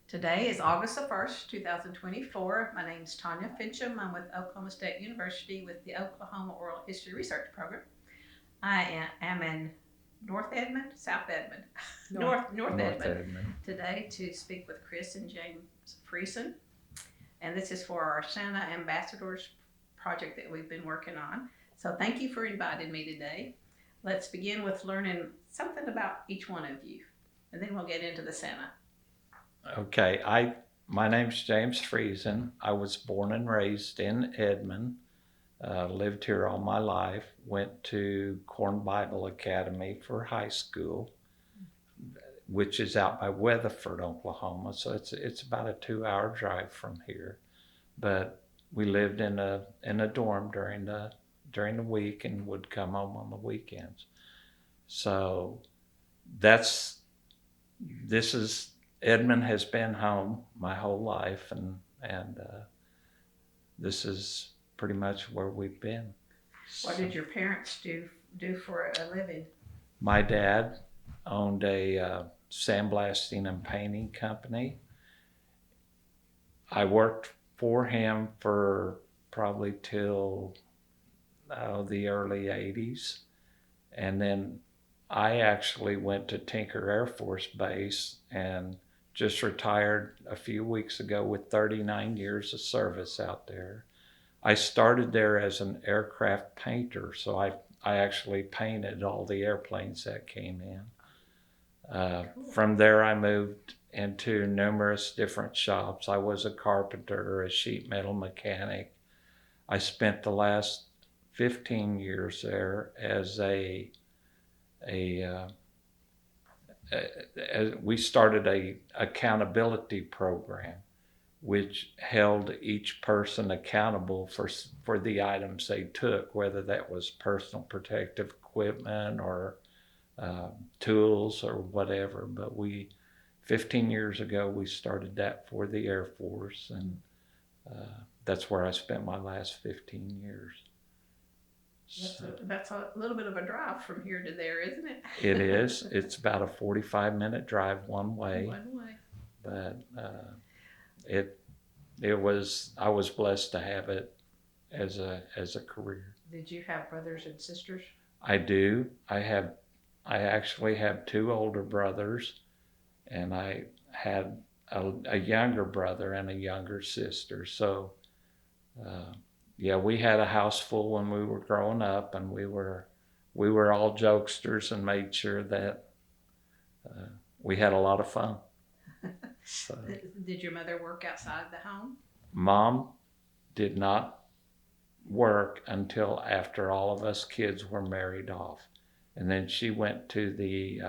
Today is August the 1st, 2024. My name is Tanya Finchum. I'm with Oklahoma State University with the Oklahoma Oral History Research Program. I am in North Edmond, South Edmond, North Edmond today to speak with Kris and James Friesen. And this is for our Santa Ambassadors project that we've been working on. So thank you for inviting me today. Let's begin with learning something about each one of you, and then we'll get into the Santa. Okay, my name's James Friesen. I was born and raised in Edmond. Lived here all my life. Went to Corn Bible Academy for high school, which is out by Weatherford, Oklahoma. So it's about a 2-hour drive from here. But we lived in a dorm during the week and would come home on the weekends. So Edmond has been home my whole life, and this is pretty much where we've been. What did your parents do for a living? My dad owned a sandblasting and painting company. I worked for him for probably till the early 80s, and then I actually went to Tinker Air Force Base and just retired a few weeks ago with 39 years of service out there. I started there as an aircraft painter, so I actually painted all the airplanes that came in. From there, I moved into numerous different shops. I was a carpenter, a sheet metal mechanic. I spent the last 15 years there as we started a accountability program which held each person accountable for the items they took, whether that was personal protective equipment or tools or whatever. But 15 years ago, we started that for the Air Force, and that's where I spent my last 15 years. That's a little bit of a drive from here to there, isn't it? It is. It's about a 45-minute drive one way. One way. But I was blessed to have it as a career. Did you have brothers and sisters? I do. I actually have 2 older brothers, and I had a younger brother and a younger sister. So yeah, we had a house full when we were growing up, and we were all jokesters and made sure that we had a lot of fun. So, did your mother work outside the home? Mom did not work until after all of us kids were married off, and then she went to the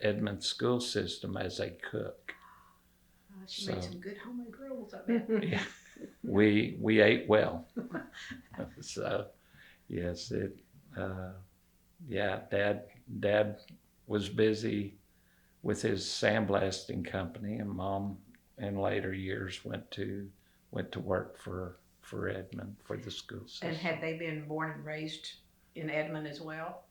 Edmond school system as a cook. She made some good homemade rolls, I bet. Yeah. We ate well. So yes, Dad was busy with his sandblasting company, and Mom in later years went to work for Edmond for the school system. And had they been born and raised in Edmond as well?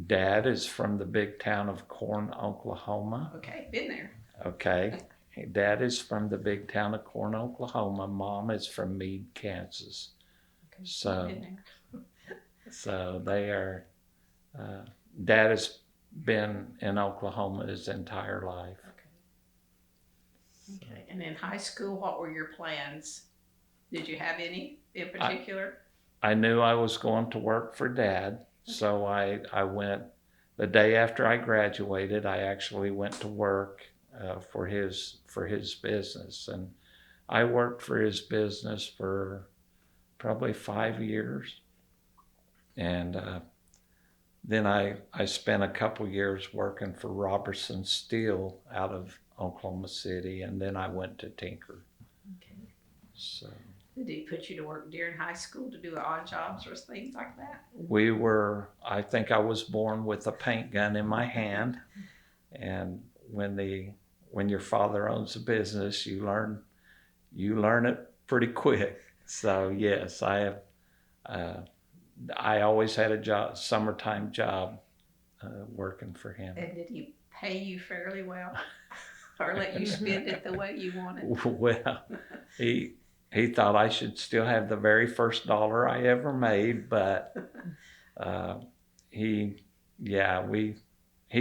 Dad is from the big town of Corn, Oklahoma. Okay, been there. Okay. Dad is from the big town of Corn, Oklahoma. Mom is from Meade, Kansas. Okay, So they are. Dad has been in Oklahoma his entire life. Okay. And in high school, what were your plans? Did you have any in particular? I knew I was going to work for Dad, so I went. The day after I graduated, I actually went to work for his business, and I worked for his business for probably 5 years, and then I spent a couple years working for Robertson Steel out of Oklahoma City, and then I went to Tinker. Okay. So. Did he put you to work during high school to do odd jobs or things like that? I think I was born with a paint gun in my hand, and when your father owns a business, you learn it pretty quick. So yes, I always had a summertime job working for him. And did he pay you fairly well? Or let you spend it the way you want it. Well, he thought I should still have the very first dollar I ever made, but he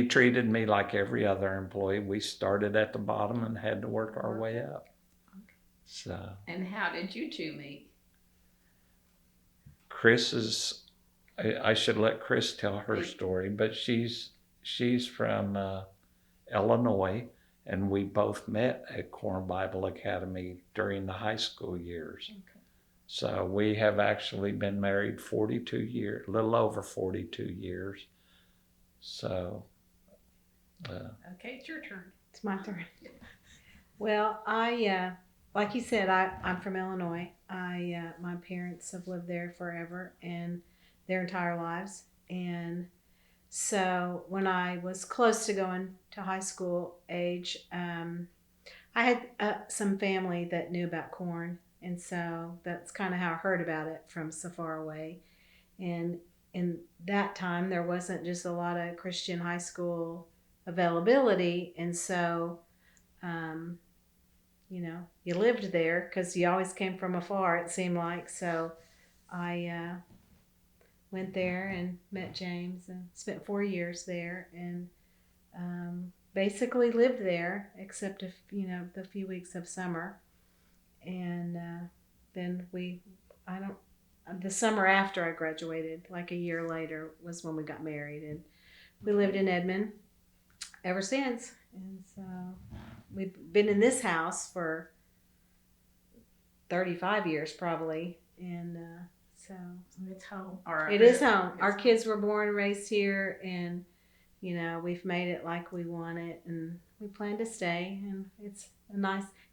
treated me like every other employee. We started at the bottom and had to work our way up. So. And how did you two meet? I should let Kris tell her story, but she's from Illinois, and we both met at Corn Bible Academy during the high school years. Okay. So we have actually been married 42 years, a little over 42 years. So. Okay, it's your turn. It's my turn. Well, like you said, I'm from Illinois. My parents have lived there forever and their entire lives. And so when I was close to going to high school age, I had some family that knew about corn. And so that's kind of how I heard about it from so far away. And in that time, there wasn't just a lot of Christian high school availability. And so, you lived there because you always came from afar, it seemed like. So I went there and met James and spent 4 years there and basically lived there except the few weeks of summer. And then the summer after I graduated, like a year later, was when we got married. And we lived in Edmond ever since. And so we've been in this house for 35 years probably. And so it's home. It is home. Our kids were born and raised here, and we've made it like we want it, and we plan to stay. And it's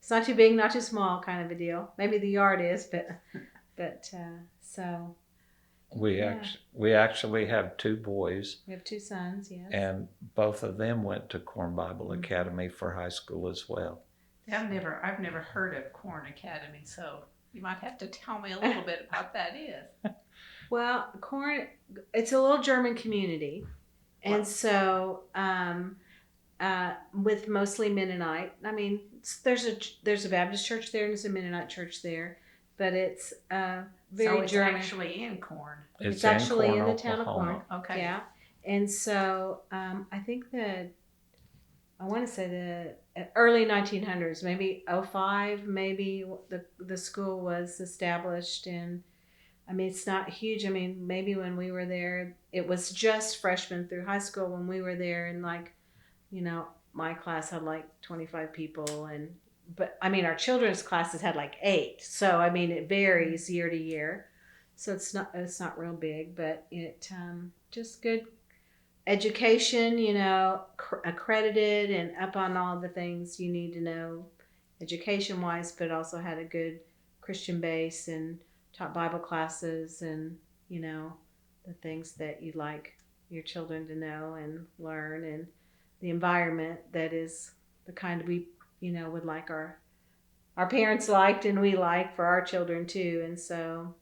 not too big, not too small kind of a deal. Maybe the yard is, but so we actually have 2 boys. We have 2 sons, yes. And both of them went to Corn Bible Academy for high school as well. I've never heard of Corn Academy, so you might have to tell me a little bit about that is. Well, Corn, it's a little German community. And so with mostly Mennonite. I mean, there's a Baptist church there and there's a Mennonite church there, but it's very so it's German. Actually in Corn. It's actually Corn, in the town of Oklahoma. Corn. Okay. Yeah. And so I think that I want to say the early 1900s, maybe 05, maybe the school was established. And I mean, it's not huge. I mean, maybe when we were there, it was just freshmen through high school when we were there. And my class had like 25 people. But I mean, our children's classes had like 8. So, I mean, it varies year to year. So it's not real big, but it just good education, accredited and up on all the things you need to know education wise, but also had a good Christian base and taught Bible classes and, the things that you'd like your children to know and learn, and the environment that is the kind we, would like our parents liked and we like for our children too. And so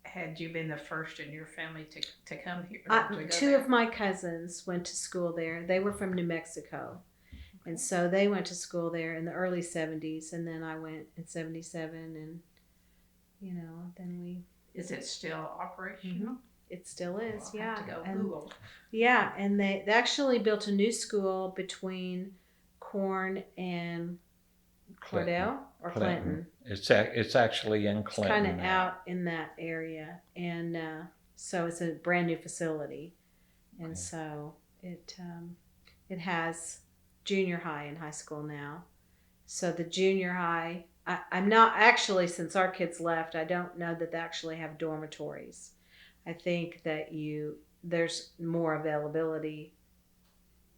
had you been the first in your family to come here? Two of my cousins went to school there. They were from New Mexico. And so they went to school there in the early 70s. And then I went in 77. And, then we... Is it still operational? Mm-hmm. It still is, I'll yeah. have to go and, Google. Yeah, and they actually built a new school between Corn and Cordell or Clinton. It's actually in Clinton. It's kind of out in that area, and so it's a brand new facility, and so it has junior high and high school now. So the junior high, I'm not actually, since our kids left, I don't know that they actually have dormitories. I think that there's more availability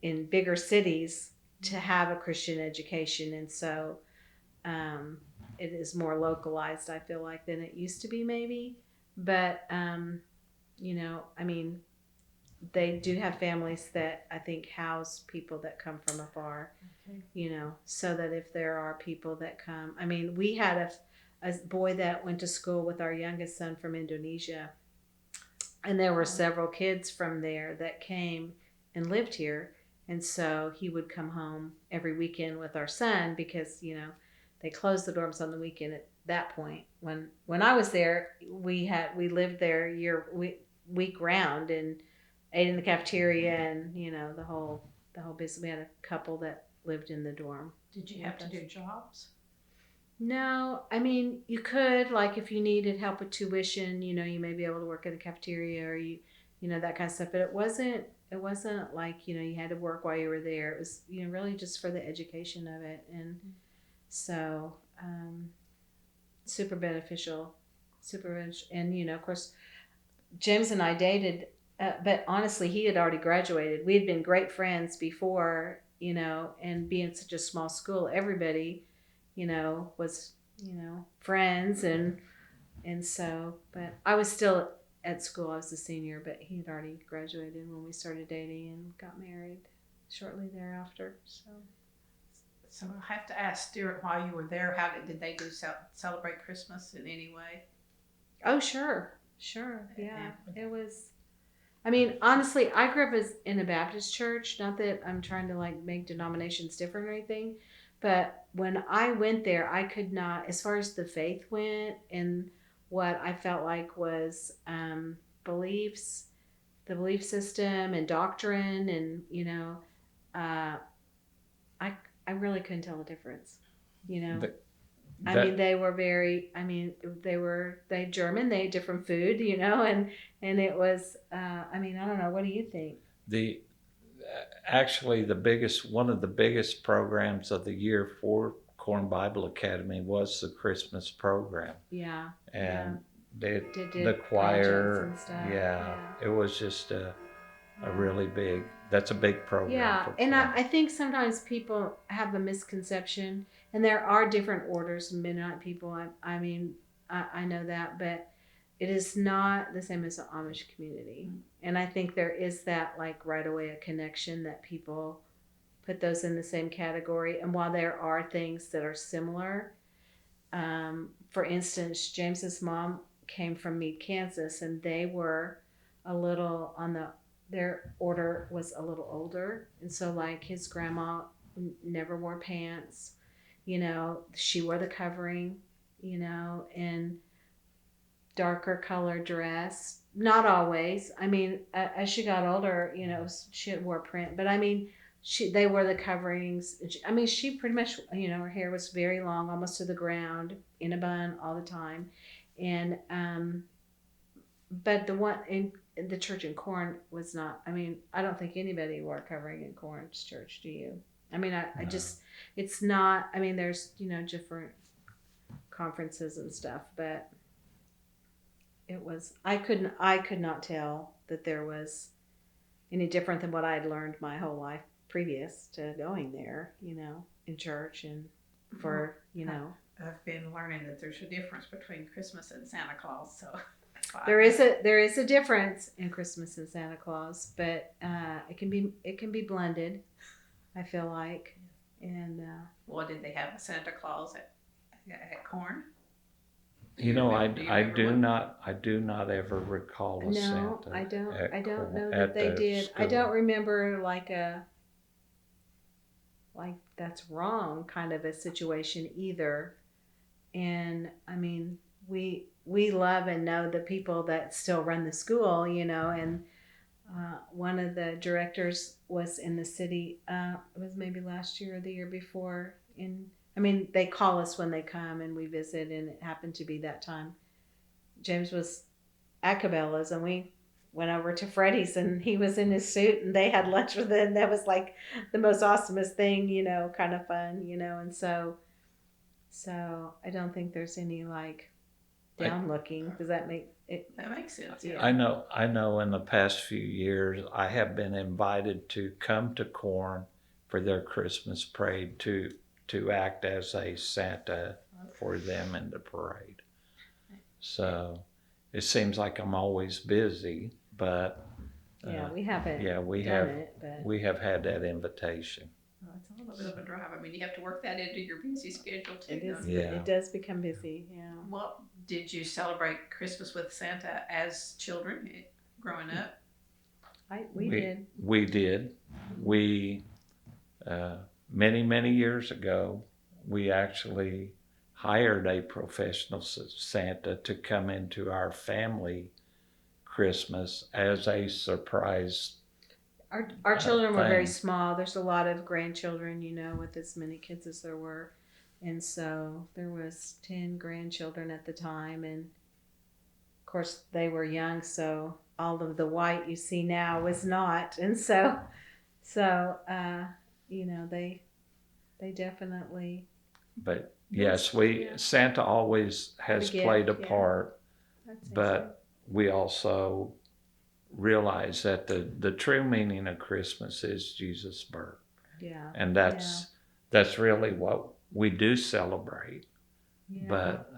in bigger cities to have a Christian education, and so it is more localized, I feel like, than it used to be maybe. But, I mean, they do have families that I think house people that come from afar, so that if there are people that come. I mean, we had a boy that went to school with our youngest son from Indonesia, and there were several kids from there that came and lived here. And so he would come home every weekend with our son because, they closed the dorms on the weekend at that point. When I was there, we lived there week round and ate in the cafeteria and, the whole business. We had a couple that lived in the dorm. Did you have to do jobs? No, I mean, you could, like, if you needed help with tuition, you may be able to work in the cafeteria or that kind of stuff. But it wasn't like, you had to work while you were there. It was, really just for the education of it. And so, super beneficial. And, of course, James and I dated, but honestly, he had already graduated. We had been great friends before, and being such a small school, everybody, was, friends. And so, but I was still at school. I was a senior, but he had already graduated when we started dating and got married shortly thereafter. So I have to ask, Stuart, while you were there, how did they do celebrate Christmas in any way? Oh, sure. Yeah, it was. I mean, honestly, I grew up in a Baptist church. Not that I'm trying to like make denominations different or anything, but when I went there, I could not, as far as the faith went and what I felt like was beliefs, the belief system and doctrine, and I really couldn't tell the difference. I mean, they were very. I mean, they German. They ate different food, and it was. I mean, I don't know. What do you think? Actually, one of the biggest programs of the year for Corn Bible Academy was the Christmas program. Yeah. And did the choir. and stuff. Yeah, it was just a really big. That's a big program. Yeah, and I think sometimes people have a misconception, and there are different orders of Mennonite people. I mean, I know that, but it is not the same as the Amish community. And I think there is that, like, right away a connection that people put those in the same category. And while there are things that are similar, for instance, James's mom came from Meade, Kansas, and they were a little their order was a little older, and so like his grandma never wore pants, she wore the covering, and darker color dress. Not always. I mean, as she got older, she wore print, but I mean, they wore the coverings. I mean, she pretty much, her hair was very long, almost to the ground, in a bun all the time, and but the one in the church in Corn was not. I mean, I don't think anybody wore covering in Corn's church. Do you? I mean, I just, it's not. I mean, there's different conferences and stuff, but it was. I could not tell that there was any different than what I had learned my whole life previous to going there. In church and for I've been learning that there's a difference between Christmas and Santa Claus, so. There is a difference in Christmas and Santa Claus, but it can be blended, I feel like. And well, did they have a Santa Claus at Corn? I do not ever recall a Santa. No, I don't know that they did. School. I don't remember like that's wrong kind of a situation either. And I mean, we love and know the people that still run the school, and one of the directors was in the city. It was maybe last year or the year before. They call us when they come and we visit, and it happened to be that time. James was at Cabela's, and we went over to Freddie's, and he was in his suit, and they had lunch with him. That was like the most awesomest thing, kind of fun, and so I don't think there's any like down looking. Does that make it? That makes sense. Yeah. I know in the past few years I have been invited to come to Corn for their Christmas parade to act as a Santa for them in the parade. So it seems like I'm always busy, but we haven't. Yeah, we have had that invitation. Well, it's a little bit of a drive. I mean, you have to work that into your busy schedule too. It is. Yeah. It does become busy. Yeah. Well, did you celebrate Christmas with Santa as children growing up? We did. We did. We, many years ago, we actually hired a professional Santa to come into our family Christmas as a surprise. Our children were very thing. small. There's a lot of grandchildren, with as many kids as there were. And so there was 10 grandchildren at the time. And of course they were young, so all of the white you see now was not. And so they definitely. But yes, Yeah. Santa always has The gift, played a yeah. part, I'd say but we also realize that the true meaning of Christmas is Jesus' birth. so. Yeah. And that's really what we do celebrate. Yeah. But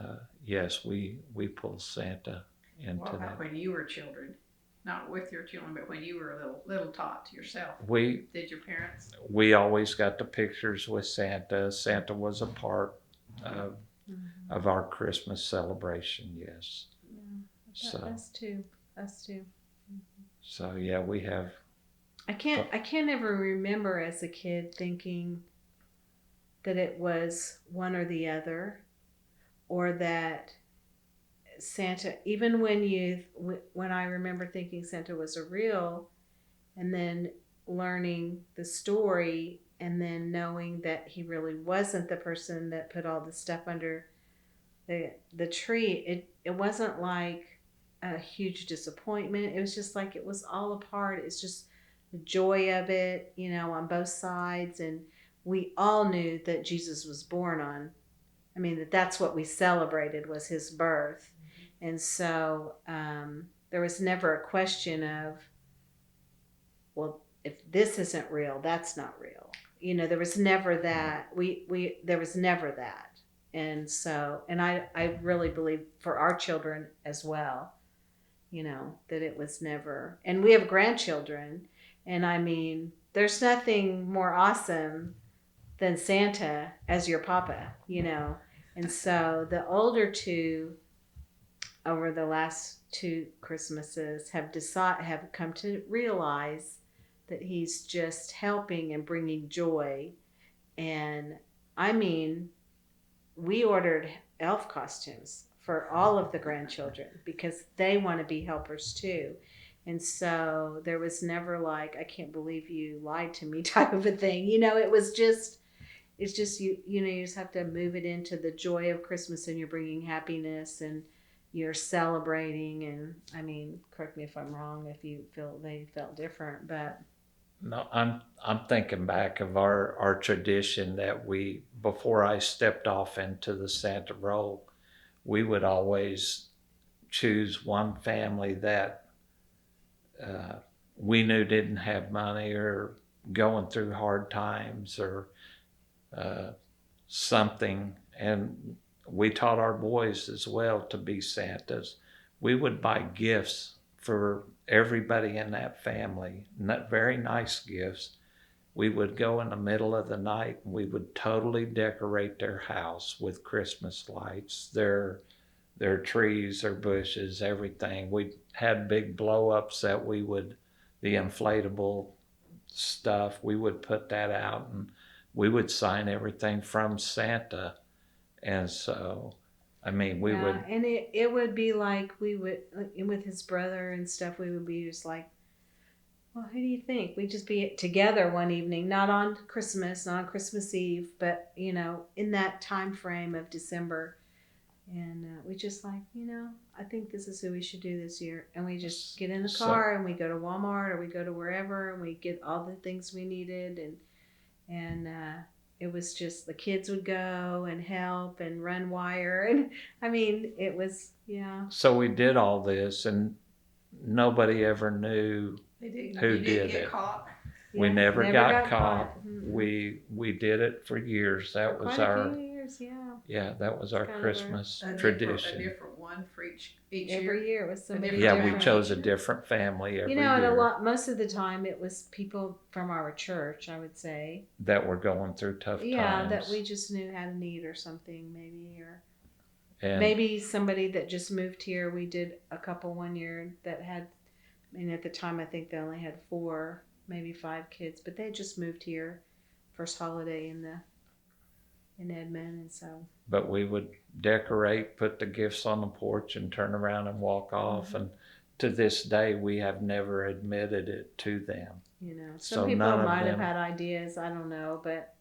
yes, we pull Santa into What about that. when you were children? Not with your children, but when you were a little tot yourself. Did your parents? We always got the pictures with Santa. Santa was a part of our Christmas celebration, yes. Yeah. Us too. So yeah, we have. I can't ever remember as a kid thinking that it was one or the other, or that Santa, even when I remember thinking Santa was a real, and then learning the story, and then knowing that he really wasn't the person that put all the stuff under the tree, it wasn't like a huge disappointment. It was just like it was all a part. It's just the joy of it, on both sides. And we all knew that Jesus was born on, that's what we celebrated, was his birth. And so there was never a question of, well, if this isn't real, that's not real. There was never that. There was never that. And so, and I really believe for our children as well, that it was never. And we have grandchildren, and there's nothing more awesome than Santa as your papa, And so the older two, over the last 2 Christmases, have come to realize that he's just helping and bringing joy. And we ordered elf costumes for all of the grandchildren because they want to be helpers too. And so there was never like, I can't believe you lied to me type of a thing. It's just you just have to move it into the joy of Christmas, and you're bringing happiness and you're celebrating. And correct me if I'm wrong, if you feel they felt different, but No, I'm thinking back of our tradition that before I stepped off into the Santa role, we would always choose one family that we knew didn't have money or going through hard times or something, and we taught our boys as well to be Santas. We would buy gifts for everybody in that family, very nice gifts. We would go in the middle of the night and we would totally decorate their house with Christmas lights, their trees, their bushes, everything. We had big blow-ups that the inflatable stuff, we would put that out, and we would sign everything from Santa. And so, we would. And it would be like we would, with his brother and stuff, we would be just like, well, who do you think? We'd just be together one evening, not on Christmas, not on Christmas Eve, but, in that time frame of December. And we just like, I think this is who we should do this year. And we just get in the car and we go to Walmart or we go to wherever and we get all the things we needed. And it was just the kids would go and help and run wire. And it was, yeah. So we did all this and nobody ever knew who did it. Caught. We never got caught. Mm-hmm. We did it for years. That was our. Few years, yeah. Yeah, that was our Christmas A tradition. different one for each every year. It was somebody Yeah, different. we chose a different family every year. And most of the time it was people from our church, I would say. That were going through tough times. Yeah, that we just knew had a need or something, maybe, and maybe somebody that just moved here. We did a couple one year that had And at the time, I think they only had 4, maybe 5 kids, but they had just moved here, first holiday in Edmond, and so. But we would decorate, put the gifts on the porch, and turn around and walk off. Mm-hmm. And to this day, we have never admitted it to them. You know, So some people none of might have them- had ideas. I don't know, but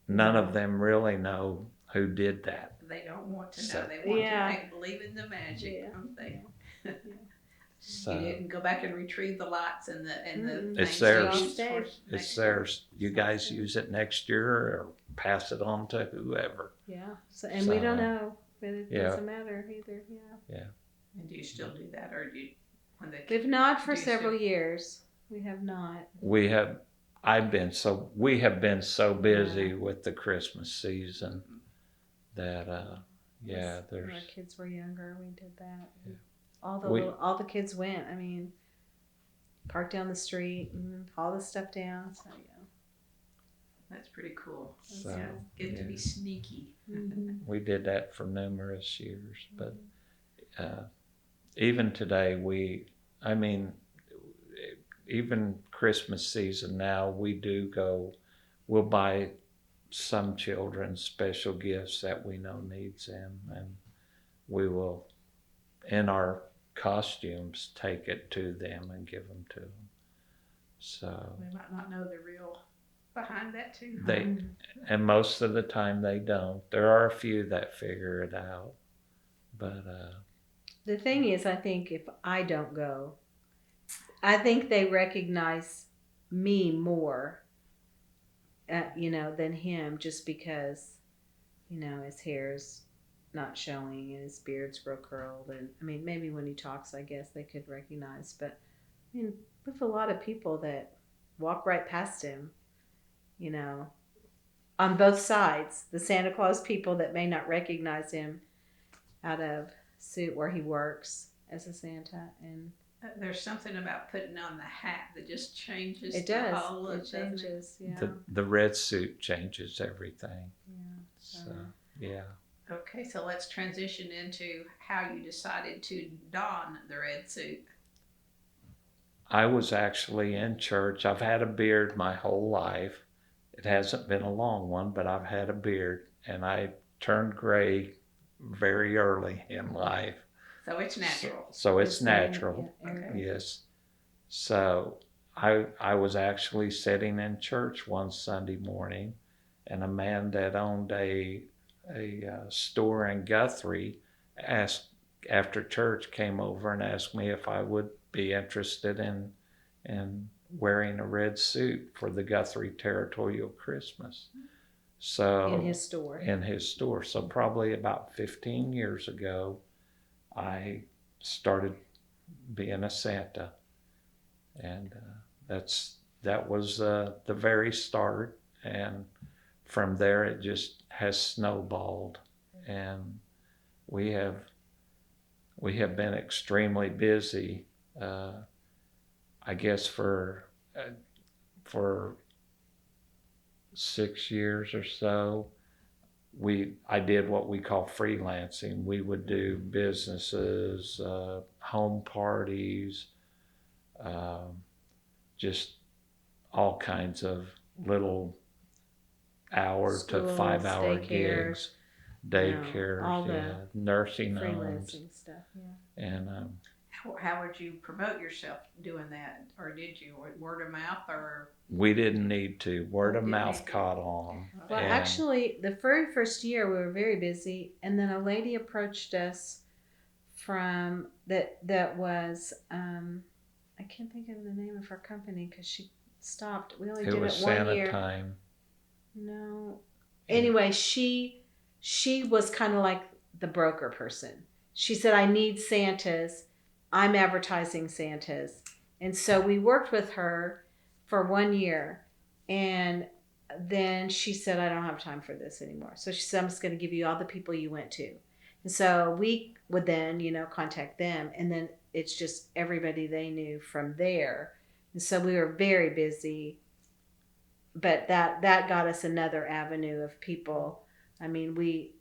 None of them really know who did that. They don't want to know. So- They want Yeah. to believe in the magic, Yeah. don't they? So You didn't go back and retrieve the lights and the Mm-mm. things It's you theirs. used for it's next theirs. You guys use it next year or pass it on to whoever. yeah. So and we don't So, know, but it yeah. doesn't matter either. Yeah. And do you still do that, or do you when the We've not for Do you several still- years. We have not. We have been so busy with the Christmas season that When our there's kids were younger, we did that. Yeah. All all the kids went. I mean, parked down the street and haul the stuff down. So That's pretty cool. So, Yeah, get to be sneaky. yeah. we did that for numerous years. But even today, even Christmas season now, we'll buy some children special gifts that we know needs them, and we will, in our costumes, take it to them and give them to them. So They might not know the real behind that too. and most of the time they don't. There are a few that figure it out, but The thing is, I think if I don't go, I think they recognize me more, than him, just because, his hair's not showing and his beard's real curled. And I mean, maybe when he talks, I guess they could recognize. But I mean, we have a lot of people that walk right past him, on both sides. The Santa Claus people that may not recognize him out of suit where he works as a Santa, and There's something about putting on the hat that just changes it the does. whole look, It doesn't it? changes. Yeah. the red suit changes everything. Yeah. So yeah. Okay, so let's transition into how you decided to don the red suit. I was actually in church. I've had a beard my whole life. It hasn't been a long one, but I've had a beard, and I turned gray very early in life. So it's natural. So it's natural. Yeah, Okay. Yes. So I was actually sitting in church one Sunday morning, and a man that owned a store in Guthrie after church came over and asked me if I would be interested in wearing a red suit for the Guthrie Territorial Christmas. So in his store. So probably about 15 years ago, I started being a Santa, and that was the very start. And from there, it just has snowballed, and we have been extremely busy. I guess for 6 years or so, I did what we call freelancing. We would do businesses, home parties, just all kinds of little hour Schools, to 5 hour daycare, gigs, daycares, all the nursing homes, freelancing stuff. Yeah. and How would you promote yourself doing that? Or did you? Word of mouth or? we didn't need to. Word of Didn't mouth need to. caught on. Well, And actually, the very first year we were very busy, and then a lady approached us from that was I can't think of the name of her company because she stopped. We only it did was it one Santa year. time. No. Anyway, she was kind of like the broker person. She said, "I need Santas. I'm advertising Santas." And so we worked with her for 1 year, and then she said, "I don't have time for this anymore." So she said, "I'm just going to give you all the people you went to." And so we would then, contact them, and then it's just everybody they knew from there. And so we were very busy, but that got us another avenue of people. I mean, we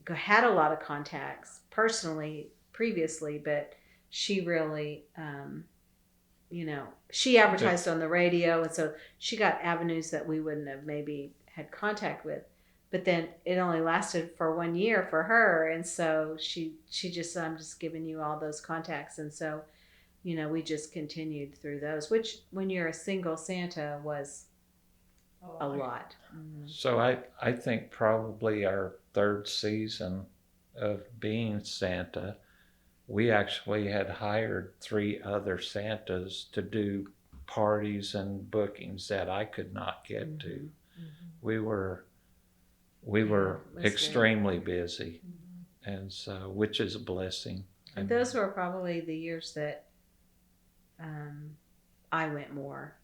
had a lot of contacts personally previously, but she really she advertised on the radio, and so she got avenues that we wouldn't have maybe had contact with. But then it only lasted for 1 year for her, and so she just said, I'm just giving you all those contacts, and so we just continued through those, which when you're a single Santa was a lot. So I think probably our third season of being Santa, we actually had hired 3 other Santas to do parties and bookings that I could not get to. We were extremely busy, and so, which is a blessing. And those were probably the years that I went more,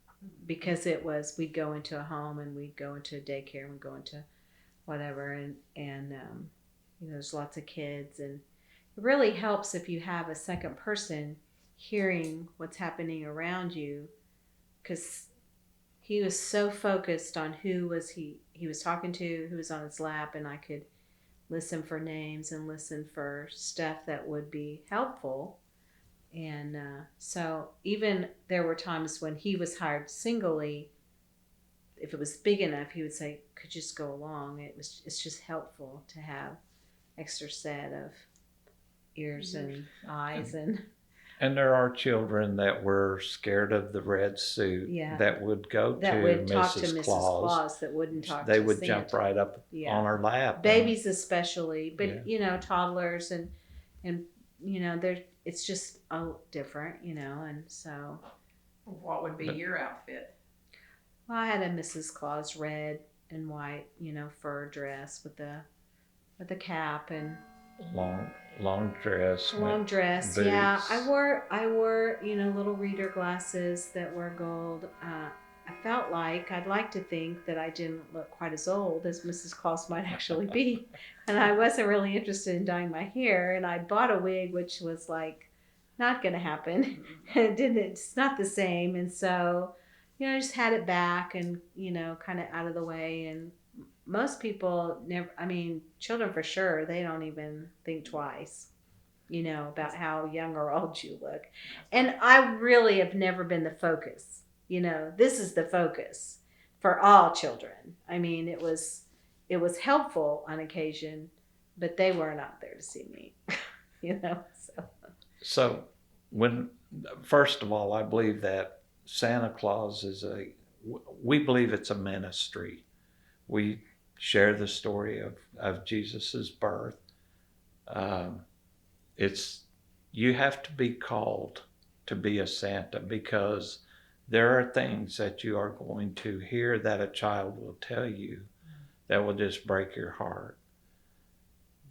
because it was, we'd go into a home and we'd go into a daycare and we'd go into whatever, and there's lots of kids, and it really helps if you have a second person hearing what's happening around you, because he was so focused on who was he was talking to, who was on his lap, and I could listen for names and listen for stuff that would be helpful. And so even there were times when he was hired singly, if it was big enough, he would say, could just go along. It's just helpful to have extra set of ears and eyes. And there are children that were scared of the red suit that would go that to would talk Mrs. to Mrs. Claus. Claus, that wouldn't talk they to would Santa. Jump right up on her lap. Babies especially, but toddlers and it's just different, and so. What would be your outfit? Well, I had a Mrs. Claus red and white, fur dress with the cap and long dress. Long dress, boots. yeah. I wore little reader glasses that were gold. I'd like to think that I didn't look quite as old as Mrs. Claus might actually be. And I wasn't really interested in dyeing my hair. And I bought a wig, which was like not going to happen. It's not the same. And so, I just had it back and, kind of out of the way. And most people children for sure, they don't even think twice, about how young or old you look. And I really have never been the focus. This is the focus for all children. It was helpful on occasion, but they were not there to see me, So first of all, I believe that Santa Claus we believe it's a ministry. We share the story of Jesus's birth. You have to be called to be a Santa, because there are things that you are going to hear that a child will tell you that will just break your heart.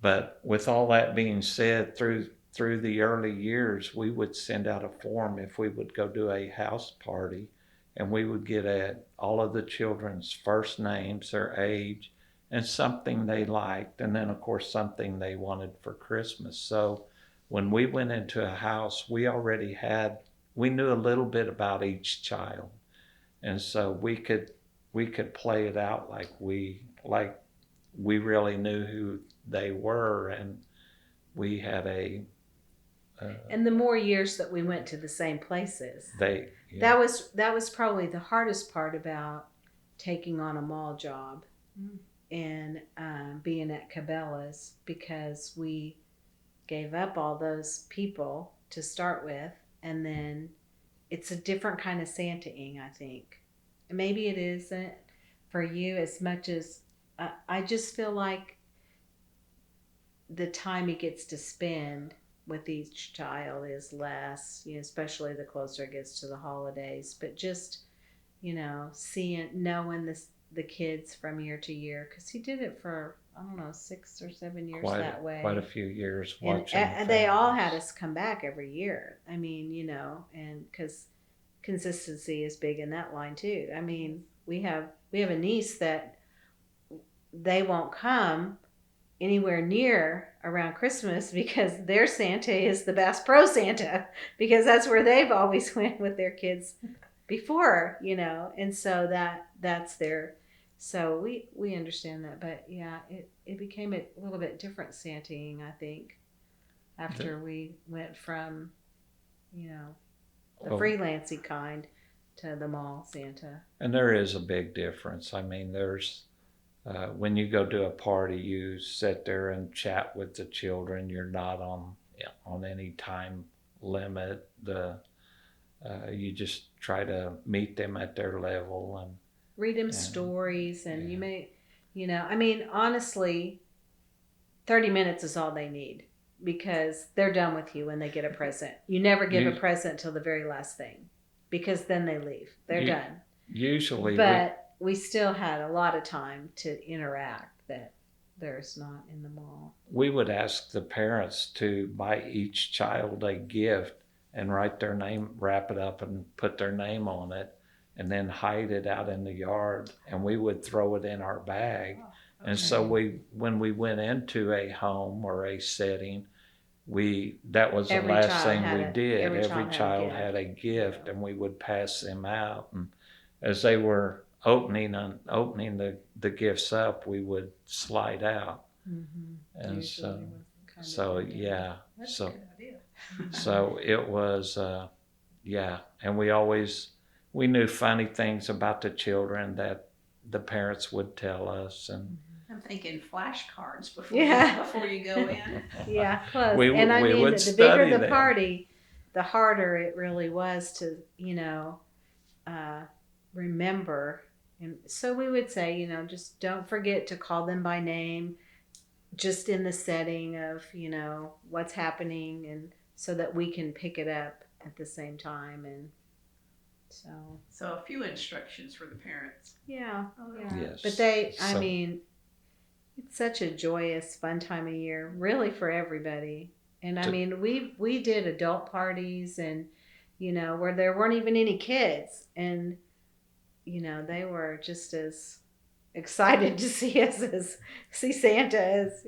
But with all that being said, through the early years, we would send out a form if we would go to a house party, and we would get at all of the children's first names, their age, and something they liked, and then of course something they wanted for Christmas. So when we went into a house, we knew a little bit about each child, and so we could play it out like we really knew who they were, and we had and the more years that we went to the same places, that was probably the hardest part about taking on a mall job and being at Cabela's, because we gave up all those people to start with, and then it's a different kind of Santa-ing, I think. And maybe it isn't for you as much as I just feel like the time he gets to spend with each child is less, especially the closer it gets to the holidays. But just, knowing the kids from year to year, because he did it for, 6 or 7 years that way. Quite a few years watching. And they all had us come back every year. And because consistency is big in that line too. We have a niece that they won't come anywhere near around Christmas because their Santa is the Bass Pro Santa, because that's where they've always went with their kids before, and so that's their. So we understand that, but yeah, it became a little bit different Santa-ing, I think, after we went from, the Well, freelancing kind to the mall Santa. and there is a big difference. I mean, there's when you go to a party, you sit there and chat with the children. You're not on any time limit. You just try to meet them at their level and Read them and stories, and you yeah. may, I mean, honestly, 30 minutes is all they need because they're done with you when they get a present. You never give a You- present till the very last thing because then they leave. They're You- done. Usually, But we still had a lot of time to interact that there's not in the mall. we would ask the parents to buy each child a gift and write their name, wrap it up, and put their name on it, and then hide it out in the yard, and we would throw it in our bag. And so when we went into a home or a setting, that was the Every last child thing had we a- did. every Every child child had had a a gift. gift, Yeah. and we would pass them out. And as they were opening the gifts up, we would slide out. Mm-hmm. And Usually so, so yeah, That's so a good idea. so it was, yeah, and we knew funny things about the children that the parents would tell us, and I'm thinking flashcards before Yeah. before you go in. Yeah, close. We And I we mean, would the study bigger the them. party, the harder it really was to, remember. And so we would say, just don't forget to call them by name, just in the setting of, what's happening, and so that we can pick it up at the same time. And so, So a few instructions for the parents. yeah. Yeah. Yes. But So- it's such a joyous, fun time of year, really, for everybody. And I To- mean, we did adult parties, and where there weren't even any kids, and they were just as excited to see us as see Santa as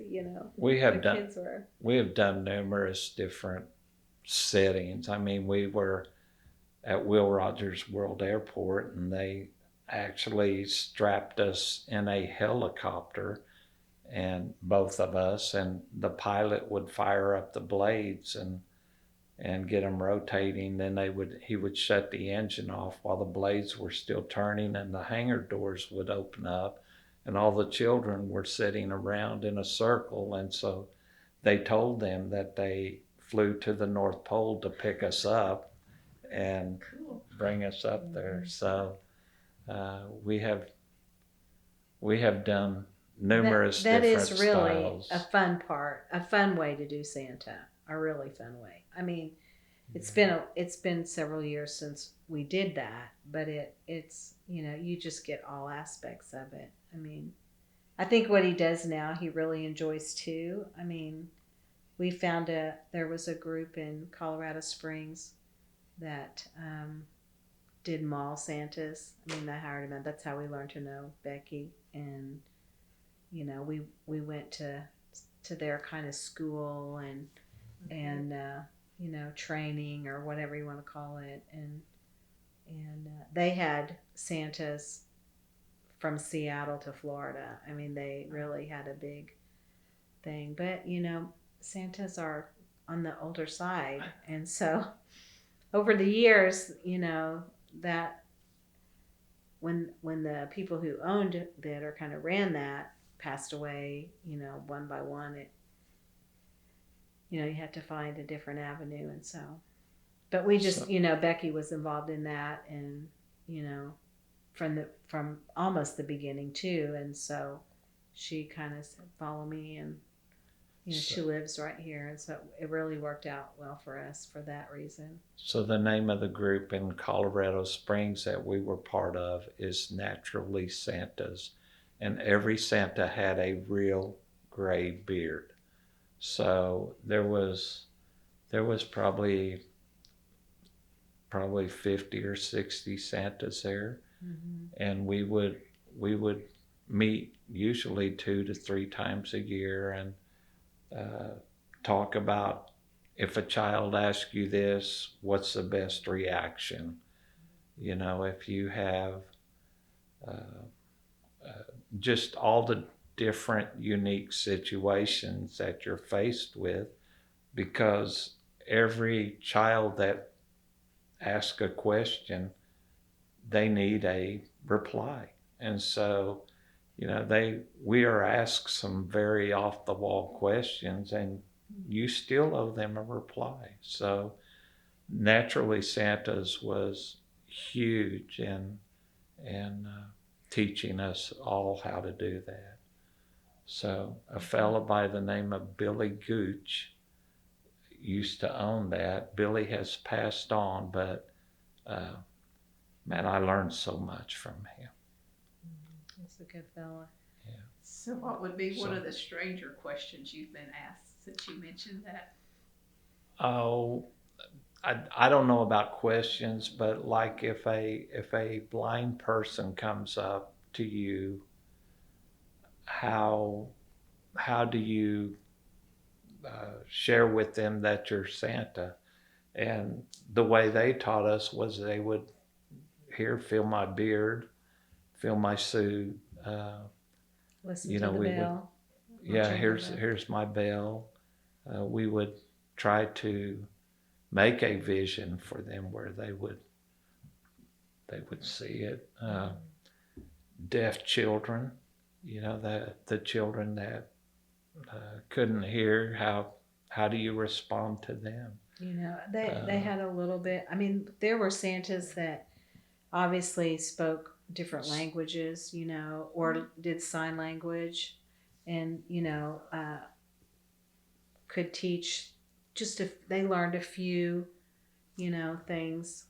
We the have done kids were. we have done numerous different settings. I mean, we were at Will Rogers World Airport, and they actually strapped us in a helicopter, and both of us, and the pilot would fire up the blades and get them rotating. Then he would shut the engine off while the blades were still turning, and the hangar doors would open up, and all the children were sitting around in a circle. And so they told them that they flew to the North Pole to pick us up and Cool. bring us up there. So we have done numerous that different is really styles. a fun way to do Santa, a really fun way. I mean, it's been several years since we did that, but it's you just get all aspects of it. I mean, I think what he does now he really enjoys too. I mean, we found there was a group in Colorado Springs that did mall Santas. I mean, they hired him. That's how we learned to know Becky, and we went to their kind of school and training or whatever you want to call it, and they had Santas from Seattle to Florida. I mean, they really had a big thing, but Santas are on the older side, and so over the years, that when the people who owned that or kind of ran that passed away, one by one, you had to find a different avenue. And so, but we just, Becky was involved in that, and, from almost the beginning too. And so she kind of said, follow me. And, she lives right here. And so it really worked out well for us for that reason. So the name of the group in Colorado Springs that we were part of is Naturally Santas, and every Santa had a real gray beard. So there was probably 50 or 60 Santas there, and we would meet usually 2 to 3 times a year and talk about, if a child asks you this, what's the best reaction? If you have just all the different unique situations that you're faced with, because every child that ask a question, they need a reply. And so, we are asked some very off the wall questions, and you still owe them a reply. So naturally, Santa's was huge in teaching us all how to do that. So a fellow by the name of Billy Gooch used to own that. Billy has passed on, but man, I learned so much from him. He's a good fella. Yeah. So what would be one of the stranger questions you've been asked since you mentioned that? Oh, I don't know about questions, but like if a blind person comes up to you, how do you share with them that you're Santa? And the way they taught us was they would feel my beard, feel my suit. Listen You to know, the we bell. Yeah, Jingle bell. here's my bell. We would try to make a vision for them where they would see it. Deaf children, the children that couldn't hear, how do you respond to them? They had a little bit. I mean, there were Santas that obviously spoke different languages, or did sign language, and could teach. Just if they learned a few, things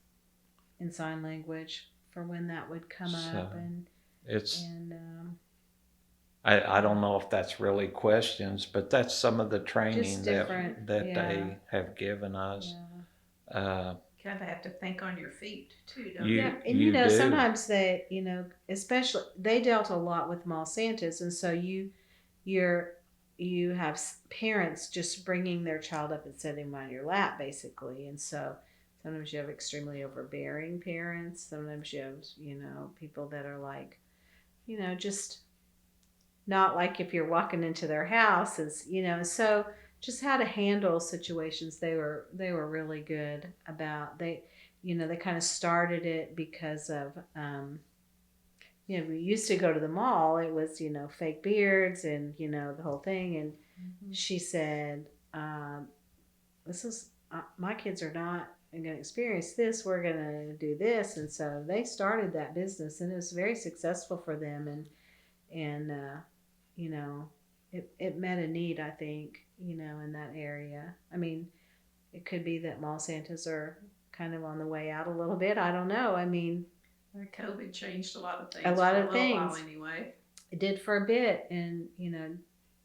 in sign language for when that would come up, It's and I don't know if that's really questions, but that's some of the training Just that different, they have given us. Kind of have to think on your feet too, don't You- you? Yeah, and you do. sometimes they, especially they dealt a lot with mall Santas, and so you have parents just bringing their child up and setting them on your lap, basically, and so sometimes you have extremely overbearing parents. Sometimes you have, people that are like, just not like if you're walking into their house, so just how to handle situations. They were really good about. They kind of started it because of we used to go to the mall. It was fake beards and the whole thing. And she said, "This is my kids are not going to experience this. We're going to do this." And so they started that business, and it was very successful for them. And it met a need, I think, in that area. I mean, it could be that mall Santas are kind of on the way out a little bit. I don't know. I mean, COVID changed a lot of things. A lot for of a little while things. anyway. it did for a bit, and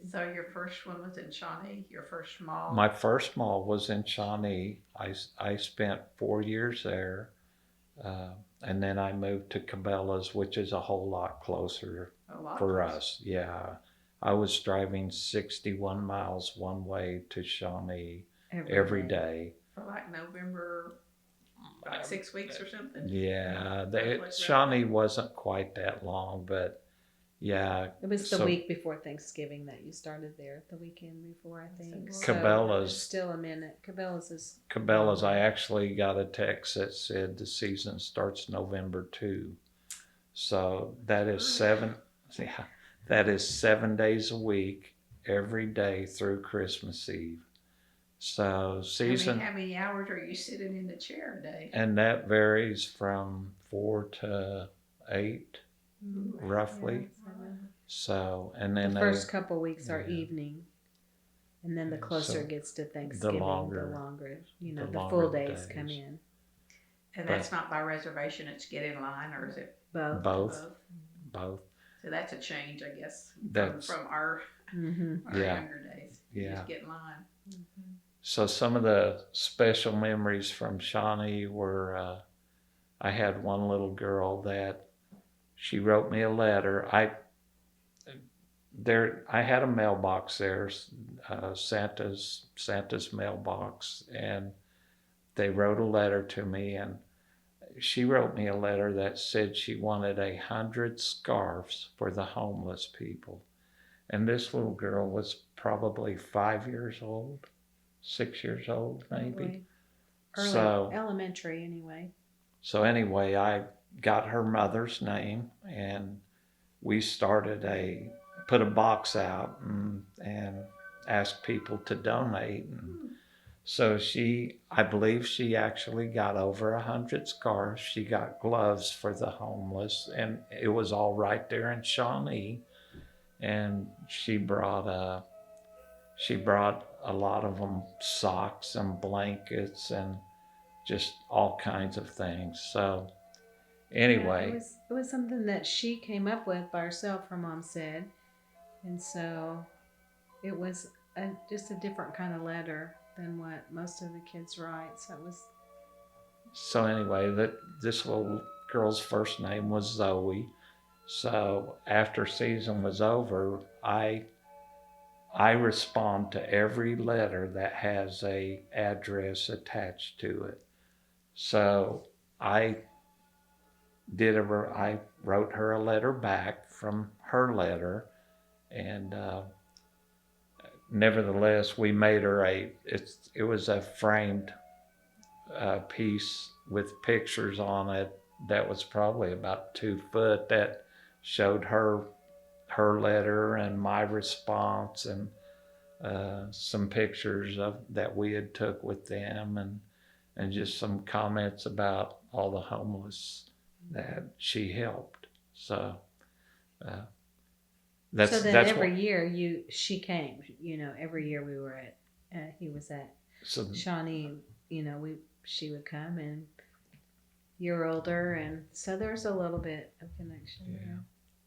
So your first one was in Shawnee, your first mall? My first mall was in Shawnee. I spent 4 years there, and then I moved to Cabela's, which is a whole lot closer A lot for closer. us. Yeah, I was driving 61 miles one way to Shawnee every day. For like November, like 6 weeks or something? Yeah, Like Shawnee wasn't quite that long, but yeah. It was the so week before Thanksgiving that you started there. The weekend before, I think. So Cabela's- still a minute. Cabela's is. Cabela's, I actually got a text that said the season starts November 2. So that is yeah, that is 7 days a week, every day through Christmas Eve. So season, How many hours are you sitting in the chair a day? and that varies from 4 to 8, roughly. So, and then The first couple weeks are yeah. evening, and then the Yeah, closer so it gets to Thanksgiving, the longer the the longer full the days come days. in. And that's not by reservation, it's get in line, or is it Both. both. So that's a change, I guess, That's- from our Yeah. younger days. Yeah. Just get in line. So some of the special memories from Shawnee were, I had one little girl that she wrote me a letter. I had a mailbox there, Santa's mailbox, and they wrote a letter to me, and she wrote me a letter that said she wanted 100 scarves for the homeless people. And this little girl was probably 5 years old, 6 years old, maybe. Probably. Elementary anyway. So anyway, I got her mother's name, and we put a box out and asked people to donate. And so I believe she actually got over 100 scarves. She got gloves for the homeless, and it was all right there in Shawnee. And she brought a lot of them socks and blankets and just all kinds of things. So anyway, Yeah, it was something that she came up with by herself, her mom said, and so it was just a different kind of letter than what most of the kids write. So anyway, this little girl's first name was Zoe. So after season was over, I respond to every letter that has a address attached to it. So I wrote her a letter back from her letter, and nevertheless, we made her it was a framed piece with pictures on it that was probably about 2 foot, that showed her letter and my response, and some pictures that we had took with them, and just some comments about all the homeless that she helped. So every year she came. Every year we were he was at Shawnee. She would come, and you're older, and so there's a little bit of connection. Yeah.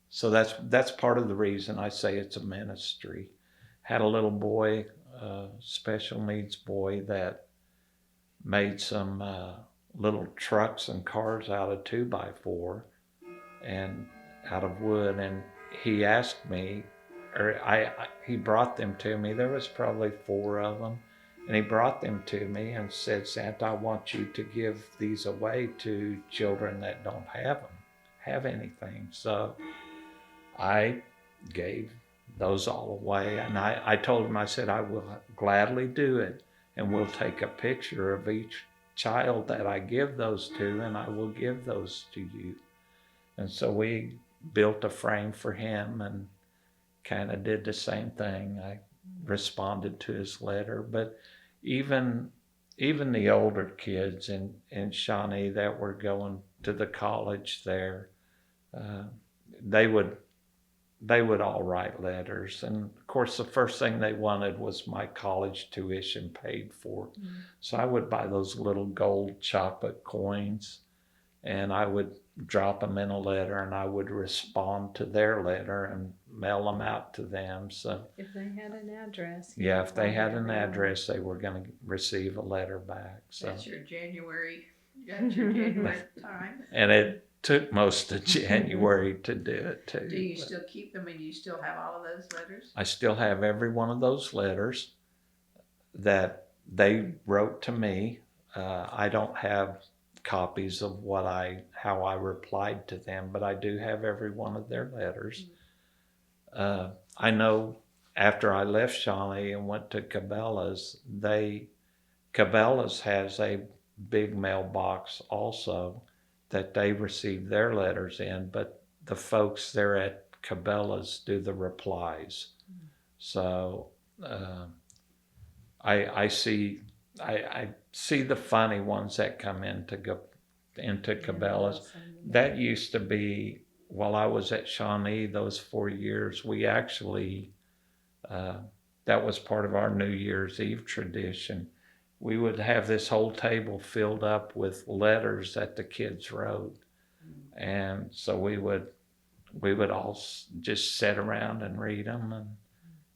So that's part of the reason I say it's a ministry. Had a little boy, special needs boy, that made some little trucks and cars out of 2x4 and out of wood, and he asked me, or he brought them to me. There was probably 4 of them, and he brought them to me and said, "Santa, I want you to give these away to children that don't have anything." So I gave those all away, and I told him, I said, "I will gladly do it, and we'll take a picture of each child that I give those to, and I will give those to you." And so we built a frame for him and kind of did the same thing. I responded to his letter. But even the older kids in Shawnee that were going to the college there, they would all write letters. And of course, the first thing they wanted was my college tuition paid for. Mm-hmm. So I would buy those little gold chocolate coins, and I would drop them in a letter, and I would respond to their letter and mail them out to them. So if they had an address. Yeah, if they had an address, they were going to receive a letter back. So that's your January time. And it took most of January to do it too. Do you still keep them, and do you still have all of those letters? I still have every one of those letters that they wrote to me. I don't have copies of how I replied to them, but I do have every one of their letters. I know after I left Shawnee and went to Cabela's, Cabela's has a big mailbox also that they receive their letters in, but the folks there at Cabela's do the replies. So I see the funny ones that come into Cabela's. That used to be, while I was at Shawnee those 4 years, we actually, that was part of our New Year's Eve tradition. We would have this whole table filled up with letters that the kids wrote. And so we would all just sit around and read them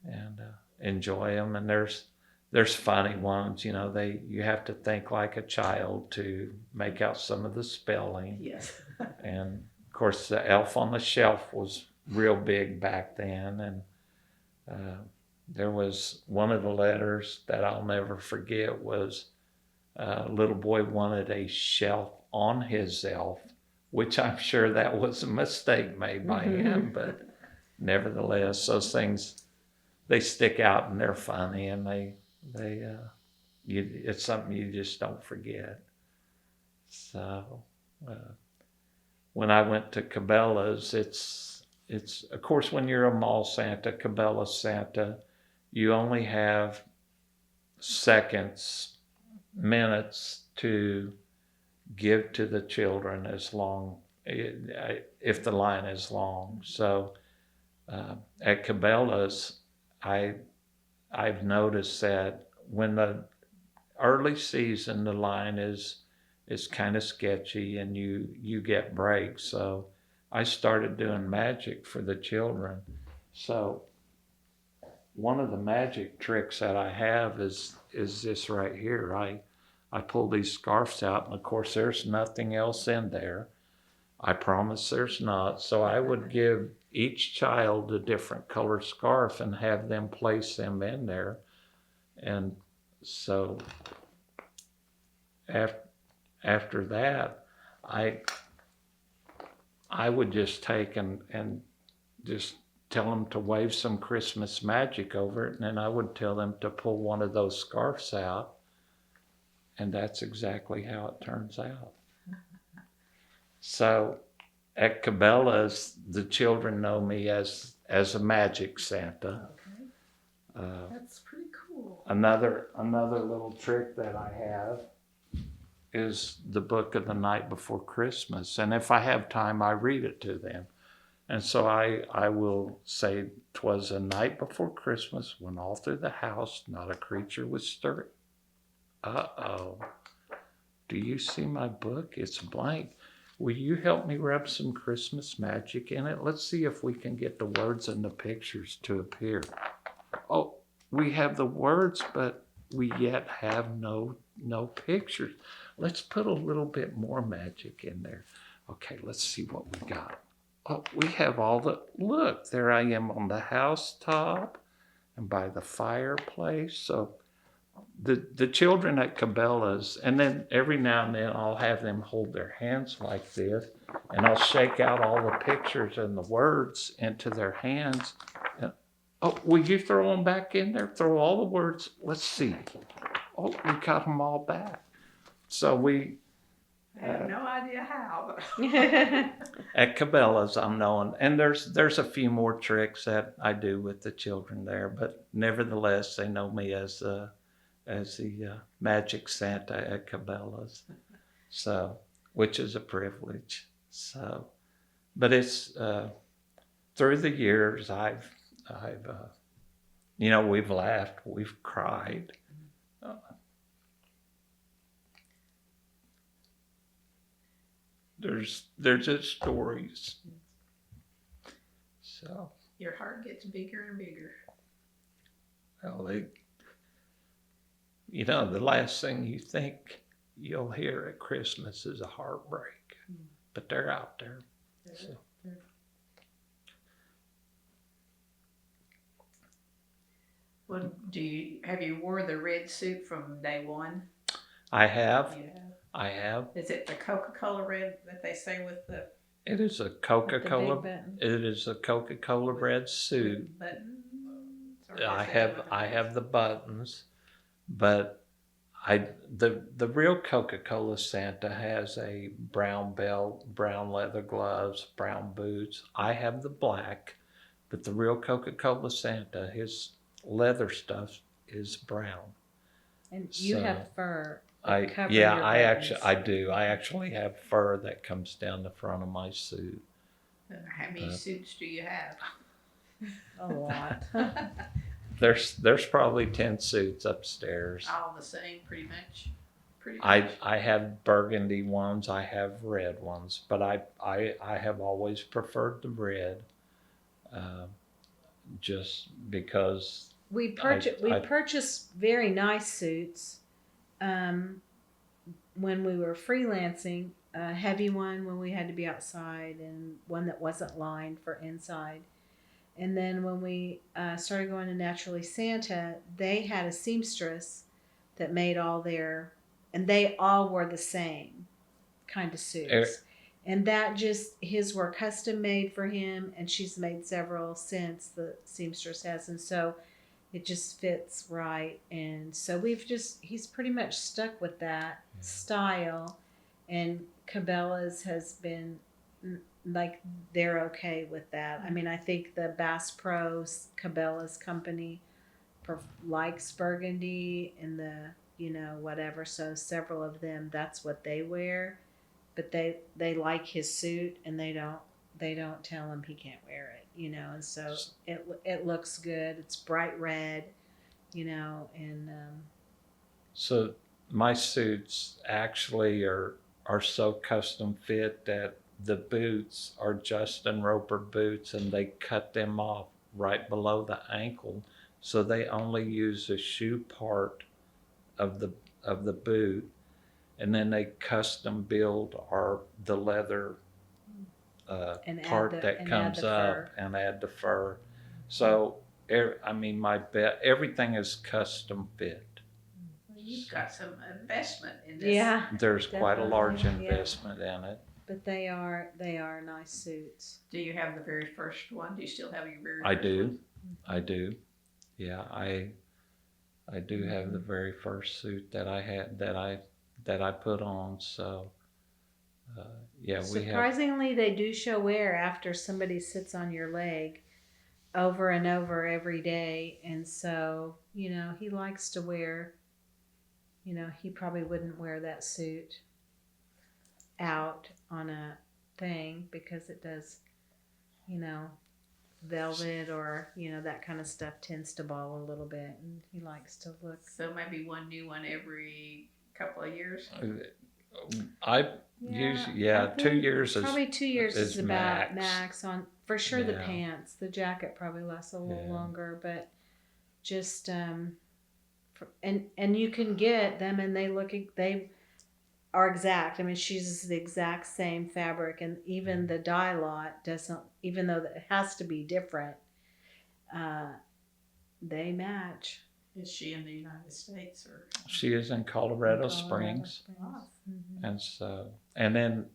and enjoy them. And there's funny ones, you have to think like a child to make out some of the spelling. Yes. And of course, the Elf on the Shelf was real big back then. And there was one of the letters that I'll never forget was a little boy wanted a shelf on his elf, which I'm sure that was a mistake made by him, but nevertheless, those things, they stick out and they're funny, and it's something you just don't forget. So when I went to Cabela's, it's of course when you're a mall Santa, Cabela's Santa, you only have seconds, minutes to give to the children as long if the line is long. So at Cabela's, I've noticed that when the early season, the line is kind of sketchy and you get breaks. So I started doing magic for the children. So one of the magic tricks that I have is this right here. I pull these scarves out, and of course there's nothing else in there. I promise there's not. So I would give each child a different color scarf and have them place them in there. And so after that, I would just take and just tell them to wave some Christmas magic over it, and then I would tell them to pull one of those scarves out, and that's exactly how it turns out. So at Cabela's, the children know me as a magic Santa. Okay. That's pretty cool. Another little trick that I have is the book of the night before Christmas, and if I have time, I read it to them. And so I will say, "'Twas a night before Christmas, when all through the house not a creature was stirring." Uh-oh. Do you see my book? It's blank. Will you help me rub some Christmas magic in it? Let's see if we can get the words and the pictures to appear. Oh, we have the words, but we yet have no pictures. Let's put a little bit more magic in there. Okay, let's see what we got. Oh, we have look, there I am on the housetop and by the fireplace. So the children at Cabela's, and then every now and then I'll have them hold their hands like this, and I'll shake out all the pictures and the words into their hands. And, oh, will you throw them back in there? Throw all the words. Let's see. Oh, we got them all back. So I have no idea how. at Cabela's, I'm knowing, and there's a few more tricks that I do with the children there, but nevertheless, they know me as the magic Santa at Cabela's. So, which is a privilege. So, but it's through the years, I've we've laughed, we've cried. There's just stories. So Your heart gets bigger and bigger. well, the last thing you think you'll hear at Christmas is a heartbreak, but they're out there. So. Well, have you wore the red suit from day one? I have. You have. I have. Is it the Coca-Cola red that they say with the It is a Coca-Cola. It is a Coca-Cola red suit. buttons? I have the buttons, but the real Coca-Cola Santa has a brown belt, brown leather gloves, brown boots. I have the black, but the real Coca-Cola Santa, his leather stuff is brown. And you have fur. I do. I actually have fur that comes down the front of my suit. How many suits do you have? A lot. There's probably 10 suits upstairs. All the same, pretty much. I have burgundy ones. I have red ones, but I have always preferred the red, just because we purchased very nice suits. When we were freelancing, a heavy one when we had to be outside, and one that wasn't lined for inside. And then when we started going to Naturally Santa, they had a seamstress that made all their, and they all wore the same kind of suits. And that his were custom made for him, and she's made several since, the seamstress has. And so it just fits right. And so he's pretty much stuck with that style. And Cabela's has been like, they're okay with that. I mean, I think the Bass Pro Cabela's company likes burgundy and the, whatever. So several of them, that's what they wear. But they like his suit, and they don't tell him he can't wear it, and so it looks good. It's bright red, and So my suits actually are so custom fit that the boots are Justin Roper boots, and they cut them off right below the ankle, so they only use the shoe part of the boot, and then they custom build the leather part that comes up and add the fur. So I mean, everything is custom fit. You've got some investment in this. yeah. There's quite a large Definitely, yeah. investment in it. But they are nice suits. Do you have the very first one? Do you still have your very I first do. one? I do. Yeah, I do have the very first suit that I had that I put on. So yeah, we have. Surprisingly, they do show wear after somebody sits on your leg over and over every day, and so he likes to wear. He probably wouldn't wear that suit out on a thing because it does, velvet or that kind of stuff tends to ball a little bit, and he likes to look. So maybe one new one every couple of years. I usually, I think 2 years is probably 2 years is about max. max on for sure. The Yeah. pants, the jacket probably lasts a little Yeah. longer, but just and you can get them, and they are exact. I mean, she uses the exact same fabric, and even the dye lot doesn't. Even though it has to be different, they match. Is she in the United States or? She is in Colorado Springs. Mhm. And so, and then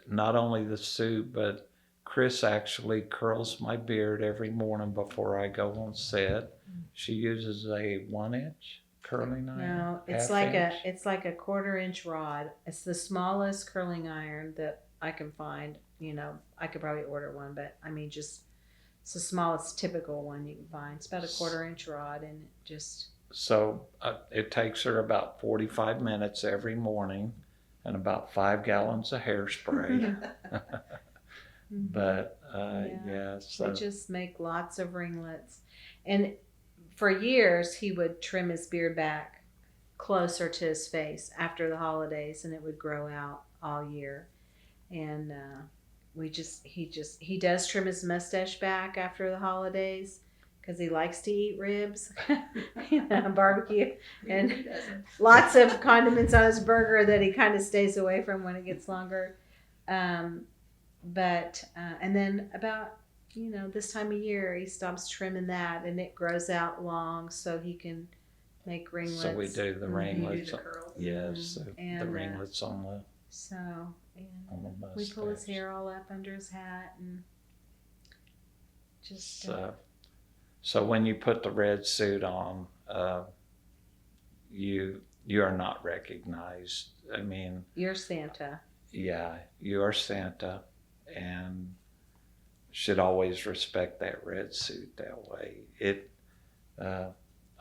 not only the suit, but Kris actually curls my beard every morning before I go on set. She uses a 1-inch curling iron. No, it's half like inch. it's like a 1/4-inch rod. It's the smallest curling iron that I can find. I could probably order one, but I mean, just it's the smallest typical one you can find. It's about a 1/4-inch rod, and it just. So it takes her about 45 minutes every morning and about 5 gallons of hairspray. But so They just make lots of ringlets. And for years, he would trim his beard back closer to his face after the holidays, and it would grow out all year. And he does trim his mustache back after the holidays because he likes to eat ribs, barbecue, and Who doesn't? lots of condiments on his burger that he kind of stays away from when it gets longer. But and then about this time of year he stops trimming that, and it grows out long so he can make ringlets. So we do the Mhm. ringlets. You do the curls. Yes, the And, ringlets on the and we pull his mustache. hair all up under his hat and just So when you put the red suit on, you are not recognized. I mean, you're Santa. yeah, you are Santa, and should always respect that red suit that way.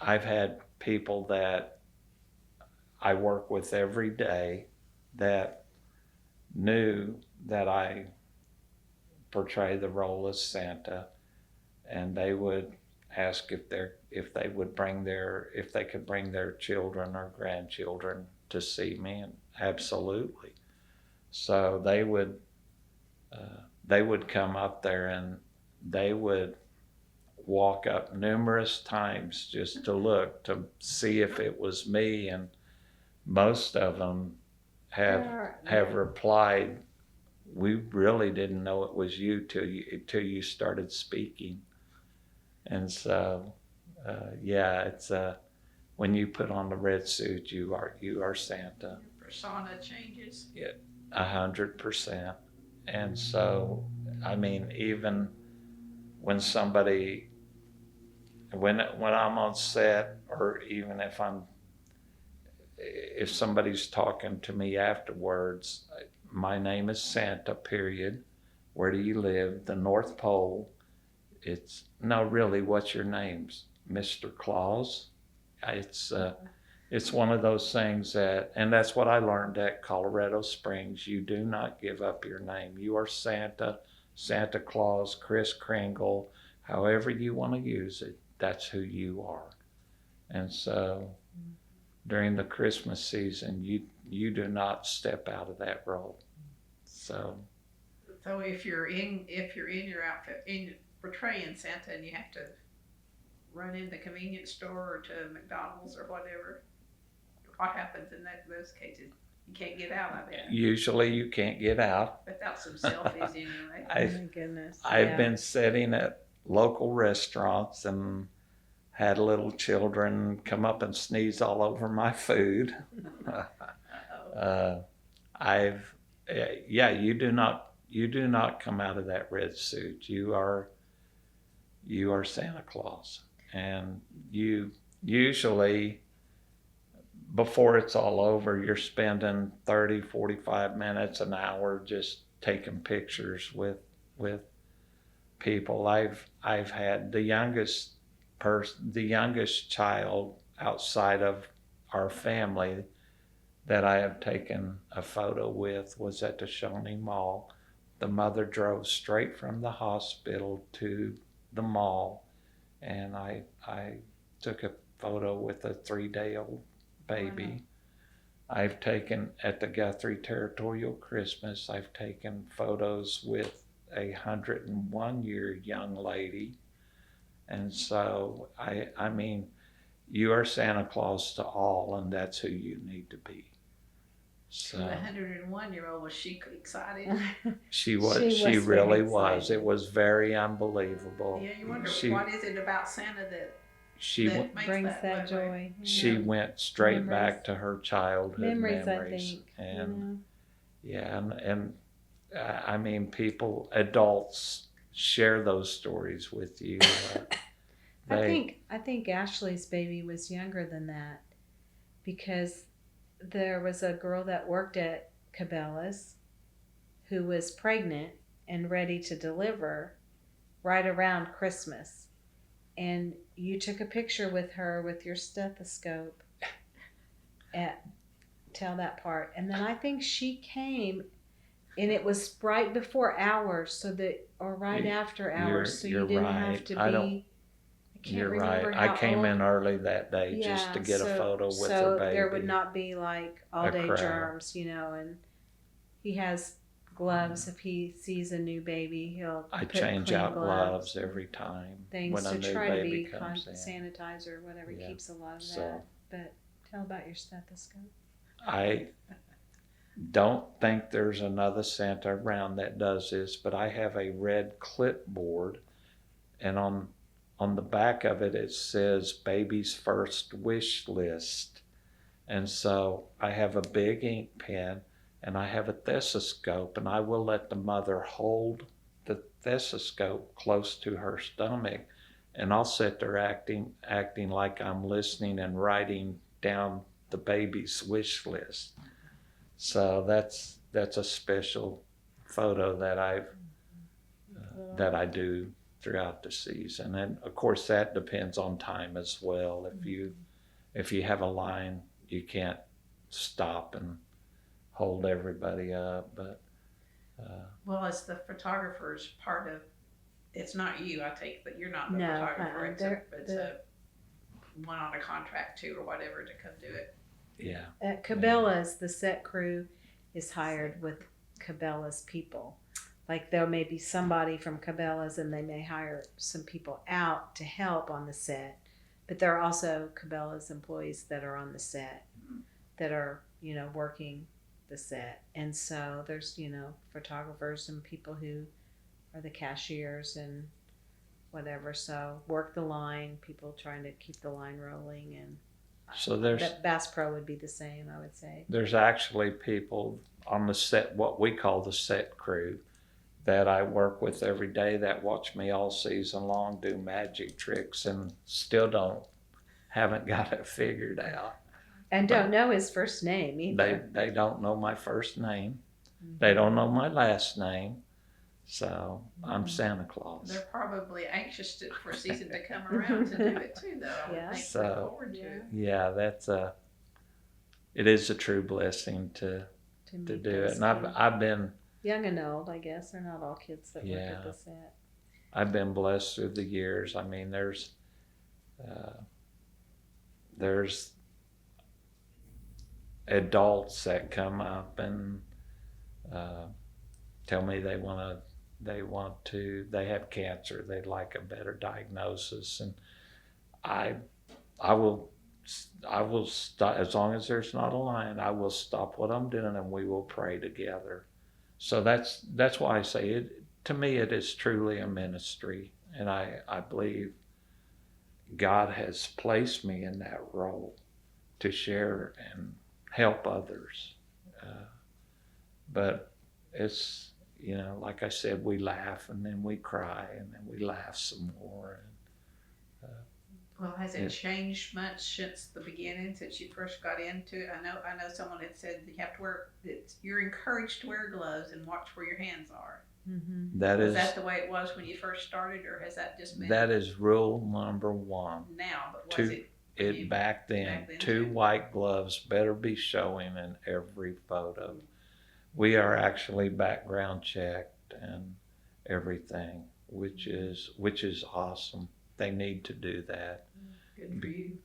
I've had people that I work with every day that knew that I portray the role as Santa, and they would ask if they could bring their children or grandchildren to see me, and absolutely. So they would come up there, and they would walk up numerous times just to look to see if it was me, and most of them have replied, "We really didn't know it was you till you started speaking." And so, it's when you put on the red suit, you are Santa. Your persona changes. 100%. And so, I mean, even when somebody when I'm on set, or even if somebody's talking to me afterwards, my name is Santa, period. Where do you live? The North Pole. It's, no, really, what's your name? Mr. Claus? It's one of those things and that's what I learned at Colorado Springs. You do not give up your name. You are Santa, Santa Claus, Kris Kringle, however you want to use it. That's who you are. And so during the Christmas season, you do not step out of that role. So if you're in your outfit, portraying Santa, and you have to run in the convenience store or to McDonald's or whatever, what happens in those cases? You can't get out of it. Usually you can't get out. Without some selfies anyway. Oh my goodness. I've been sitting at local restaurants and had little children come up and sneeze all over my food. You do not come out of that red suit. You are Santa Claus, and you usually, before it's all over, you're spending 30, 45 minutes, an hour just taking pictures with people. I've had the youngest child outside of our family that I have taken a photo with was at the Shawnee Mall. The mother drove straight from the hospital to the mall, and I took a photo with a 3-day-old baby. Wow. I've taken, at the Guthrie Territorial Christmas, I've taken photos with a 101-year young lady. And so, I mean, you are Santa Claus to all, and that's who you need to be. So the 101-year-old, was she excited? She really was. It was very unbelievable. Yeah, you wonder what is it about Santa that brings that joy. She went straight back to her childhood memories. I think. And and I mean, people, adults share those stories with you. I think Ashley's baby was younger than that, because there was a girl that worked at Cabela's who was pregnant and ready to deliver right around Christmas. And you took a picture with her with your stethoscope. Tell that part. And then I think she came, and it was right before hours, right after hours, so you didn't have to be. You're right. I came in early that day just to get a photo with her baby. So there would not be like all day germs, and he has gloves. If he sees a new baby, I change out gloves every time. Things when a to new try to baby be comes in. sanitizer, whatever, keeps a lot of that. But tell about your stethoscope. I don't think there's another Santa around that does this, but I have a red clipboard, and on the back of it, it says baby's first wish list. And so I have a big ink pen, and I have a stethoscope, and I will let the mother hold the stethoscope close to her stomach, and I'll sit there acting like I'm listening and writing down the baby's wish list. So that's a special photo that I do throughout the season. And of course that depends on time as well. If you have a line, you can't stop and hold everybody up, but well, as the photographer's part of, it's not you, I take, but you're not the photographer. It's a one on a contract too, or whatever, to come do it. Yeah. At Cabela's, the set crew is hired with Cabela's people. Like there may be somebody from Cabela's, and they may hire some people out to help on the set, but there are also Cabela's employees that are on the set that are, working the set. And so there's, photographers and people who are the cashiers and whatever. So work the line, people trying to keep the line rolling. And so Bass Pro would be the same, I would say. There's actually people on the set, what we call the set crew, that I work with every day that watch me all season long do magic tricks and still haven't got it figured out. And don't know his first name either. They don't know my first name. They don't know my last name. So I'm Santa Claus. They're probably anxious for season to come around to do it too, though. I would Yeah. think So, look forward to it. Yeah, it is a true blessing to meet do those it. And kids. I've been Young and old, I guess. They're not all kids that work at the set. I've been blessed through the years. I mean, there's adults that come up and tell me they have cancer. They'd like a better diagnosis, and I will stop as long as there's not a line. I will stop what I'm doing and we will pray together. So that's why I say it. To me, it is truly a ministry, and I believe God has placed me in that role to share and help others. But it's, like I said, we laugh and then we cry and then we laugh some more. Well, has it changed much since the beginning, since you first got into it? I know someone had said that you have to you're encouraged to wear gloves and watch where your hands are. Mm-hmm. Was that the way it was when you first started, or has that just been? That is rule number one. Now, but was it back then, two too? white gloves better be showing in every photo. We are actually background checked and everything, which is awesome. They need to do that. Good for you.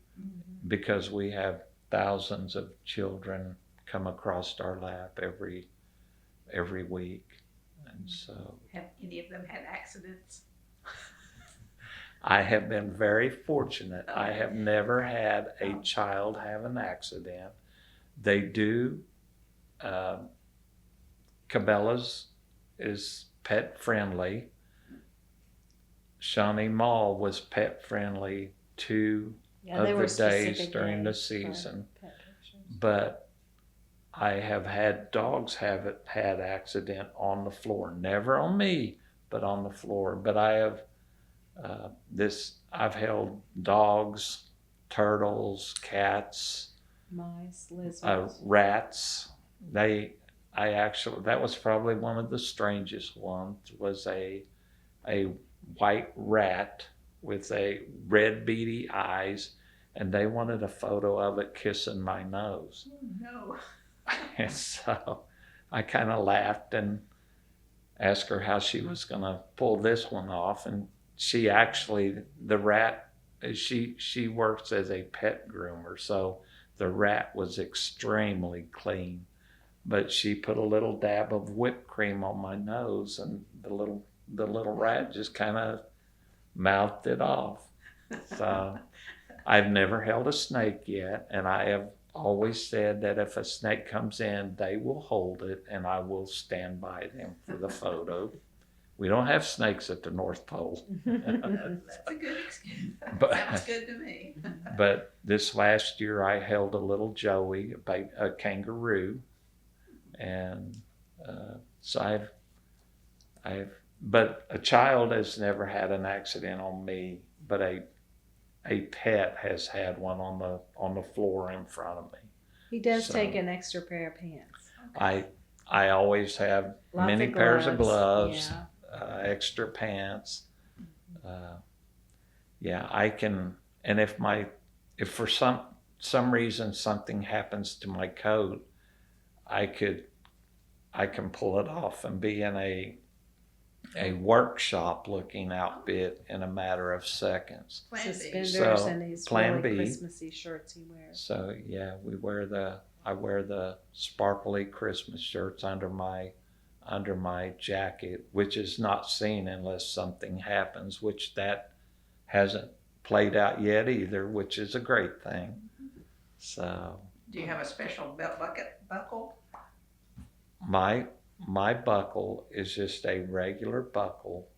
Because we have thousands of children come across our lap every week, and so. Have any of them had accidents? I have been very fortunate. I have never had a child have an accident. They do. Cabela's is pet friendly. Shawnee Mall was pet friendly 2 of the days during the season. But I have had dogs have had accident on the floor. Never on me, but on the floor. But I have I've held dogs, turtles, cats, mice, lizards, rats. That was probably one of the strangest ones, was a white rat with a red beady eyes, and they wanted a photo of it kissing my nose. Oh, no. And so I kind of laughed and asked her how she was going to pull this one off. And she actually, the rat, she works as a pet groomer, so the rat was extremely clean. But she put a little dab of whipped cream on my nose, and the little rat just kind of mouthed it off. So I've never held a snake yet, and I have always said that if a snake comes in, they will hold it, and I will stand by them for the photo. We don't have snakes at the North Pole. That's a good excuse. But, sounds good to me. But this last year I held a little Joey, a kangaroo, and so but a child has never had an accident on me, but a pet has had one on the floor in front of me. He does take an extra pair of pants. Okay. I always have many pairs of gloves, extra pants. I can, and if for some reason something happens to my coat, I can pull it off and be in a workshop looking outfit in a matter of seconds. Suspenders and these Plan really B. Christmassy shirts he wears. So yeah, I wear the sparkly Christmas shirts under my jacket, which is not seen unless something happens, which that hasn't played out yet either, which is a great thing. So. Do you have a special belt buckle? My buckle is just a regular buckle,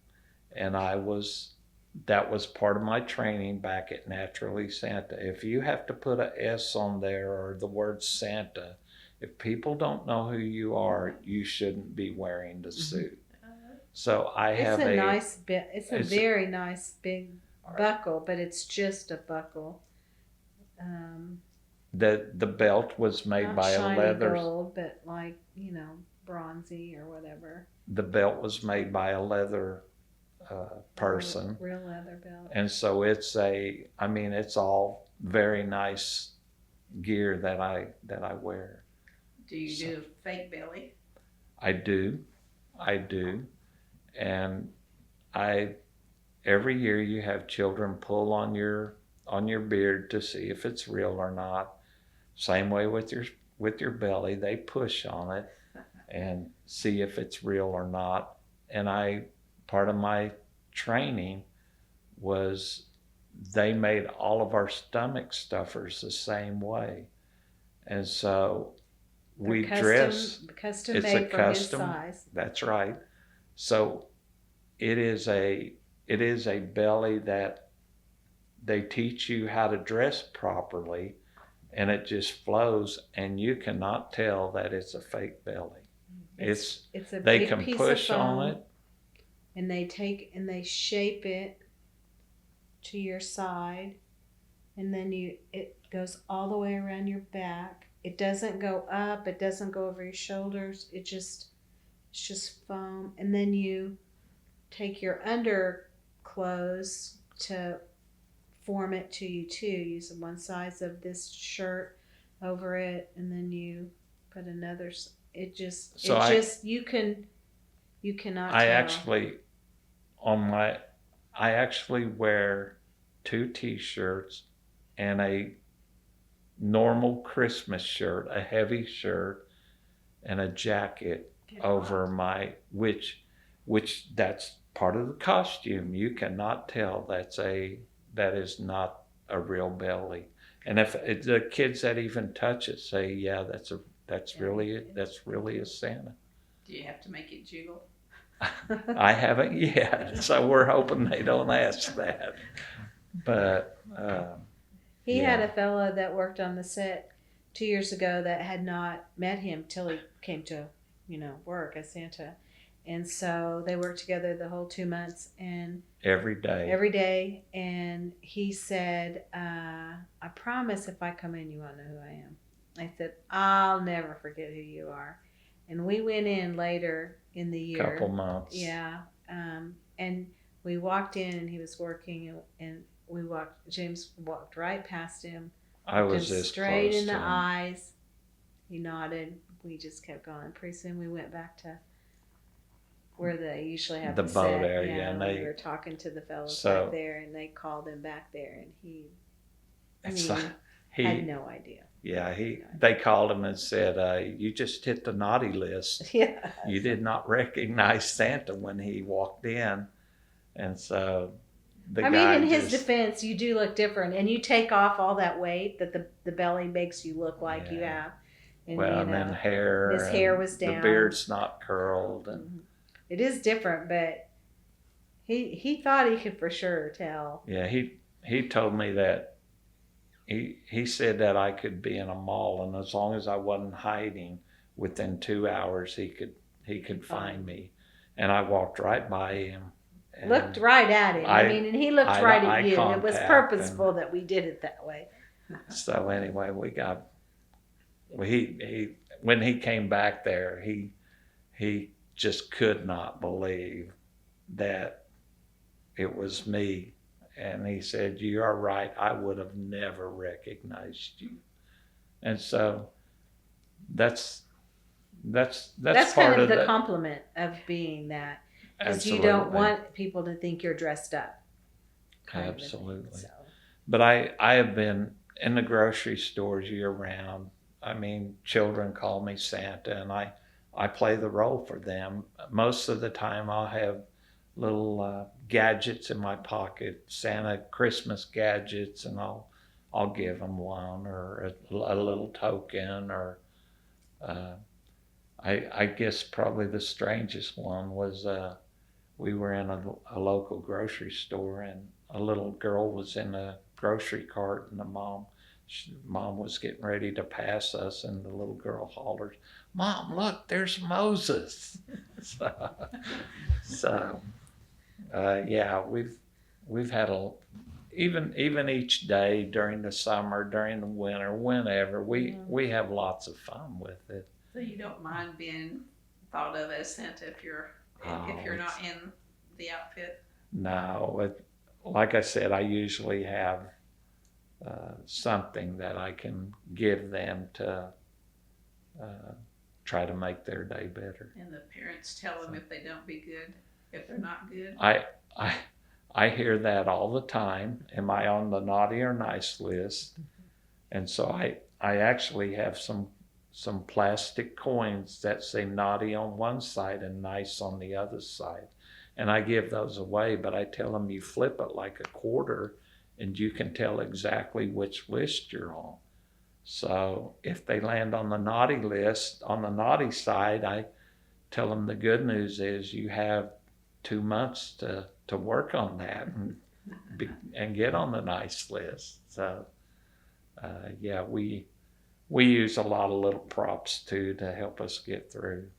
and that was part of my training back at Naturally Santa. If you have to put a S on there or the word Santa, if people don't know who you are, you shouldn't be wearing the suit. So I have It's a nice bit. It's a it's- very nice big buckle, but it's just a buckle. the belt was made Not by a shiny leather. gold, but like, bronzy or whatever. The belt was made by a leather person, Real leather belt. and so it's all very nice gear that I wear. Do you do fake belly? I do, and every year you have children pull on your beard to see if it's real or not. Same way with your belly, they push on it and see if it's real or not. And part of my training was they made all of our stomach stuffers the same way, and so we dress. Custom It's made a for custom. his size. That's right. So it is a belly that they teach you how to dress properly, and it just flows, and you cannot tell that it's a fake belly. It's a they big can piece push of on foam, it. and they shape it to your side, and then it goes all the way around your back. It doesn't go up. It doesn't go over your shoulders. It's just foam, and then you take your underclothes to form it to you too. Use one size of this shirt over it, and then you put another. You cannot I tell. actually wear 2 t-shirts and a normal Christmas shirt, a heavy shirt, and a jacket over my which that's part of the costume. You cannot tell that is not a real belly. And if the kids that even touch it say, yeah, that's really a Santa. Do you have to make it jiggle? I haven't yet, so we're hoping they don't ask that. But He had a fellow that worked on the set 2 years ago that had not met him till he came to, work as Santa. And so they worked together the whole 2 months and every day. And he said, I promise if I come in, you won't know who I am. I said, I'll never forget who you are. And we went in later in the year. Couple months. Yeah. And we walked in and he was working and James walked right past him. I was just this straight close in the to him. eyes. He nodded. We just kept going. Pretty soon we went back to where they usually have The the boat set. area, Yeah, and we were talking to the fellows back there, and they called him back there, and he had no idea. Yeah, they called him and said, you just hit the naughty list. Yeah. You did not recognize Santa when he walked in. And so in his defense, you do look different, and you take off all that weight that the belly makes you look like you have. And, and then hair. His hair was down. The beard's not curled. And it is different, but he thought he could for sure tell. Yeah, he told me that he said that I could be in a mall, and as long as I wasn't hiding, within 2 hours he could find me. And I walked right by him. Looked right at him. And he looked right at you. It was purposeful that we did it that way. So anyway, when he came back there, he just could not believe that it was me. And he said, you are right, I would have never recognized you. And so that's kind of the compliment of being that. Because you don't want people to think you're dressed up. Absolutely. But I have been in the grocery stores year round. Children call me Santa, and I play the role for them. Most of the time I'll have little gadgets in my pocket, Santa Christmas gadgets, and I'll give them one or a little token. Or I guess probably the strangest one was we were in a local grocery store, and a little girl was in a grocery cart, and the mom Mom was getting ready to pass us, and the little girl hollers, "Mom, look, there's Moses." so yeah, we've had even each day during the summer, during the winter, whenever we have lots of fun with it. So you don't mind being thought of as Santa if you're not in the outfit? No, like I said, I usually have something that I can give them to try to make their day better. And the parents tell them if they don't be good, if they're not good? I hear that all the time. Am I on the naughty or nice list? And so I actually have some plastic coins that say naughty on one side and nice on the other side. And I give those away, but I tell them you flip it like a quarter and you can tell exactly which list you're on. So if they land on the naughty list, on the naughty side, I tell them the good news is you have 2 months to work on that and get on the nice list. So yeah, we use a lot of little props too to help us get through.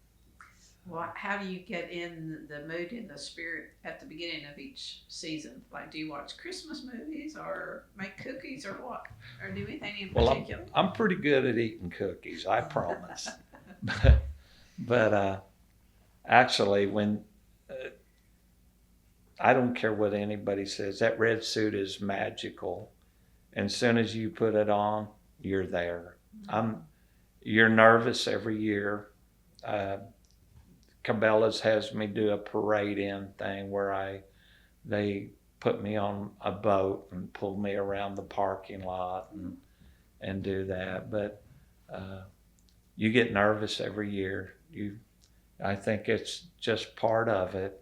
Well, how do you get in the mood and the spirit at the beginning of each season? Like, do you watch Christmas movies or make cookies or what? Or do anything in particular? I'm pretty good at eating cookies, I promise. but actually, when I don't care what anybody says, that red suit is magical. And as soon as you put it on, you're there. You're nervous every year. Cabela's has me do a parade in thing where they put me on a boat and pull me around the parking lot and do that. But you get nervous every year. I think it's just part of it.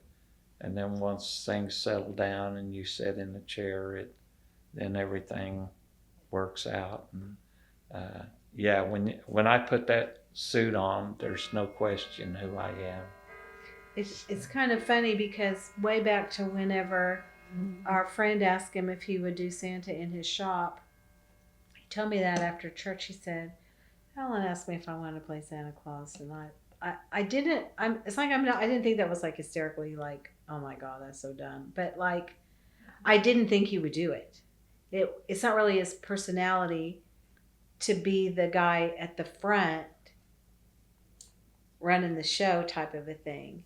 And then once things settle down and you sit in the chair, then everything works out. And yeah, when I put that suit on, there's no question who I am. It's kind of funny because way back to whenever our friend asked him if he would do Santa in his shop, he told me that after church. He said, Helen asked me if I wanted to play Santa Claus, and I didn't. I didn't think that was like hysterically like, oh my God, that's so dumb. But like, I didn't think he would do it. It's not really his personality to be the guy at the front running the show type of a thing.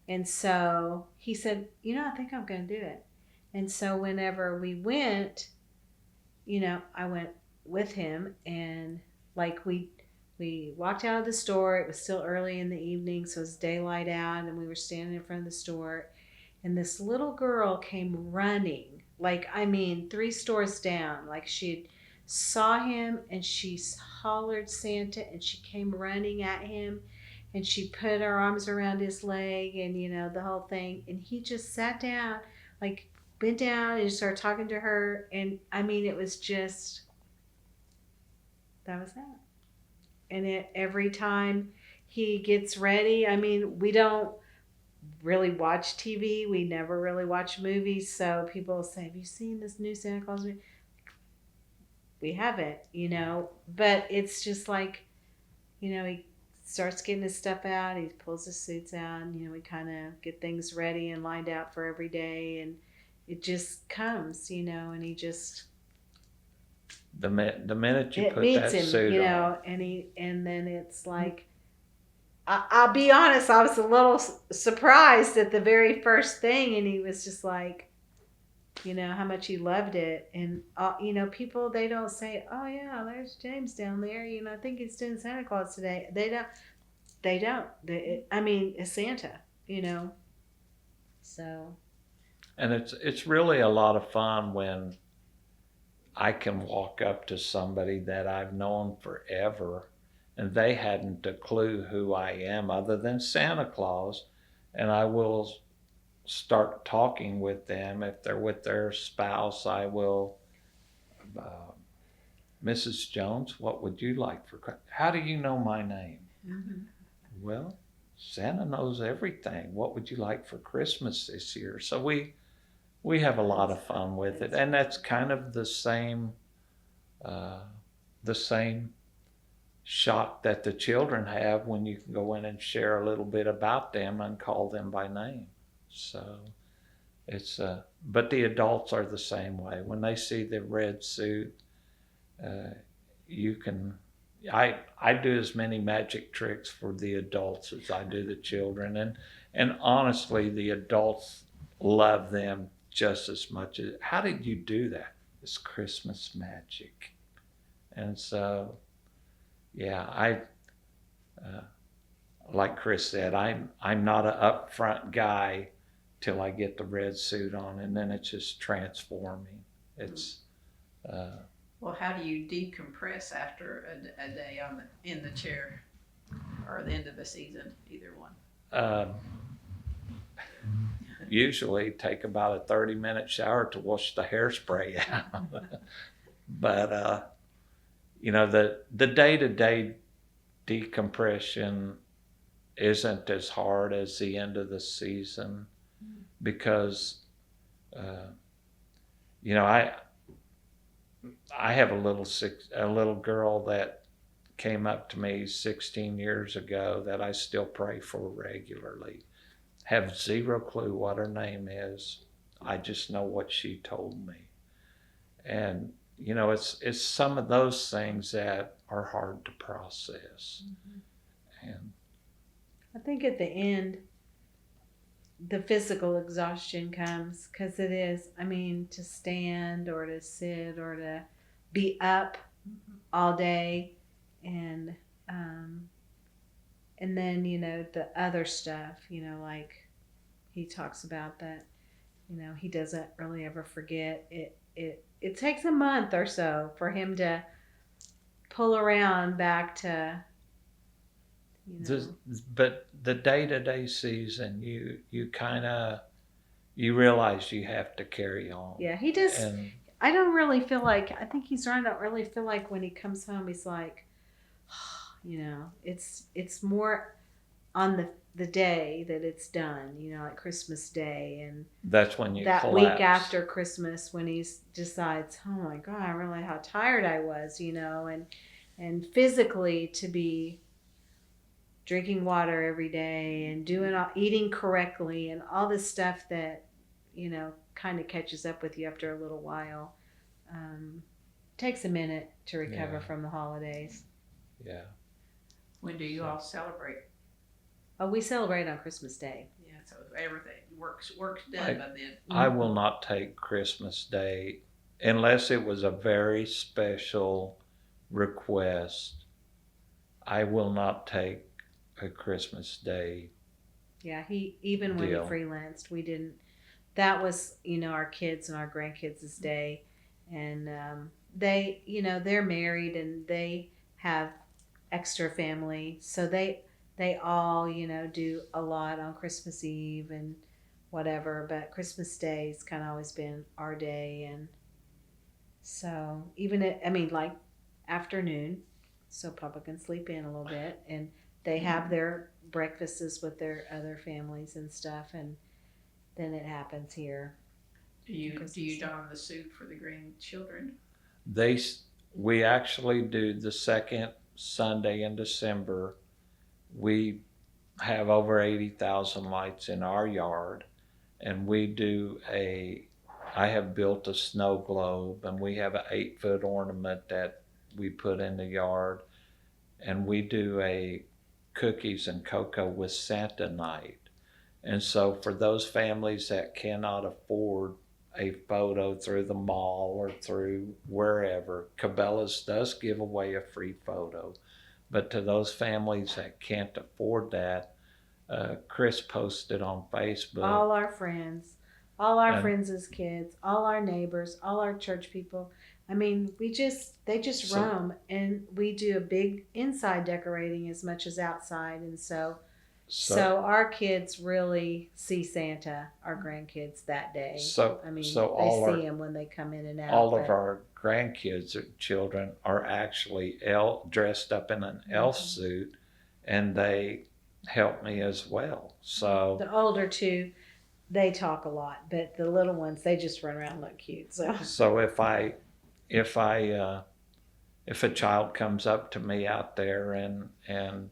And so he said, I think I'm going to do it. And so whenever we went, I went with him, and like we walked out of the store. It was still early in the evening, so it was daylight out, and we were standing in front of the store, and this little girl came running, 3 stores down. Like she saw him and she hollered Santa, and she came running at him. And she put her arms around his leg and, the whole thing. And he just sat down, bent down and started talking to her. And, it was just, that was that. And every time he gets ready, we don't really watch TV. We never really watch movies. So people will say, have you seen this new Santa Claus movie? We haven't, But it's just like, he starts getting his stuff out. He pulls his suits out, and we kind of get things ready and lined out for every day, and it just comes, and he just the minute you put meets that him, suit on, and then it's like, I'll be honest, I was a little surprised at the very first thing, and he was just like, how much he loved it. And people, they don't say, oh yeah, there's James down there, I think he's doing Santa Claus today. They don't it's Santa, so. And it's really a lot of fun when I can walk up to somebody that I've known forever and they hadn't a clue who I am other than Santa Claus, and I will start talking with them. If they're with their spouse, I will, Mrs. Jones, what would you like for Christmas? How do you know my name? Mm-hmm. Well, Santa knows everything. What would you like for Christmas this year? So we have a lot of fun with it, and that's kind of the same the same shock that the children have when you can go in and share a little bit about them and call them by name. So it's but the adults are the same way. When they see the red suit, you can I do as many magic tricks for the adults as I do the children, and honestly the adults love them just as much as, how did you do that? It's Christmas magic. And so yeah, like Kris said, I'm not an upfront guy till I get the red suit on, and then it's just transforming. It's Well, how do you decompress after a day in the chair, or the end of the season? Either one. Usually take about a 30-minute shower to wash the hairspray out. But the day-to-day decompression isn't as hard as the end of the season, because I have a little girl that came up to me 16 years ago that I still pray for regularly. Have zero clue what her name is. I just know what she told me. And it's some of those things that are hard to process. And I think at the end, the physical exhaustion comes, because it is, I mean, to stand or to sit or to be up all day, and then the other stuff, like he talks about that, he doesn't really ever forget it. It takes a month or so for him to pull around back to but the day-to-day season, you kind of, you realize you have to carry on. Yeah, he does. And I don't really feel like, I think he's right. I don't really feel like when he comes home, he's like, it's more on the day that it's done, like Christmas Day, and that's when you that collapse. week after Christmas, when he decides, oh my God, I realize how tired I was, and physically to be drinking water every day and eating correctly and all this stuff that kind of catches up with you after a little while. Takes a minute to recover from the holidays. Yeah. When do you all celebrate? Oh, we celebrate on Christmas Day. Yeah, so everything works done by then. I will not take Christmas Day unless it was a very special request. I will not take a Christmas Day. Yeah, even when he freelanced, we didn't. That was our kids and our grandkids' day, and they they're married and they have extra family, so they all do a lot on Christmas Eve and whatever, but Christmas Day's kind of always been our day. And so even like afternoon, so Papa can sleep in a little bit, and they have their breakfasts with their other families and stuff, and then it happens here. Do you don the suit for the grandchildren? We actually do the second Sunday in December. We have over 80,000 lights in our yard, and I have built a snow globe, and we have an 8-foot ornament that we put in the yard, and we do a cookies and cocoa with Santa night. And so for those families that cannot afford a photo through the mall or through wherever, Cabela's does give away a free photo. But to those families that can't afford that, Kris posted on Facebook. All our friends as kids, all our neighbors, all our church people. I mean, they just roam, and we do a big inside decorating as much as outside. And so our kids really see Santa, our grandkids, that day. They see him when they come in and out. All of our grandkids or children are actually dressed up in an elf suit, and they help me as well. So the older two, they talk a lot, but the little ones, they just run around and look cute. So if I if a child comes up to me out there and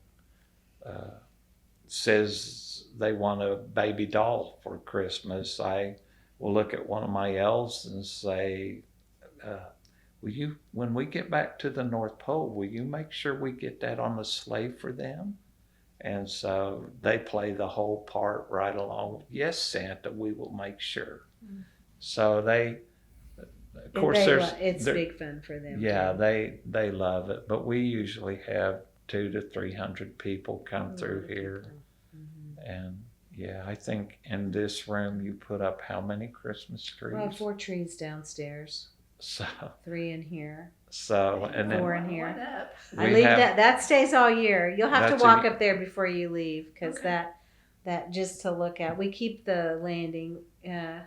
says they want a baby doll for Christmas, I will look at one of my elves and say, will you, when we get back to the North Pole, will you make sure we get that on the sleigh for them? And so they play the whole part right along. Yes, Santa, we will make sure. Mm. So they, of course, it's big fun for them. Yeah, too. They love it. But we usually have 200 to 300 people come through here. Mm-hmm. And yeah, I think in this room you put up how many Christmas trees? Well, 4 trees downstairs. So 3 in here. So and then 4 in here. I leave that stays all year. You'll have to walk up there before you leave, because that just to look at. We keep the landing. Now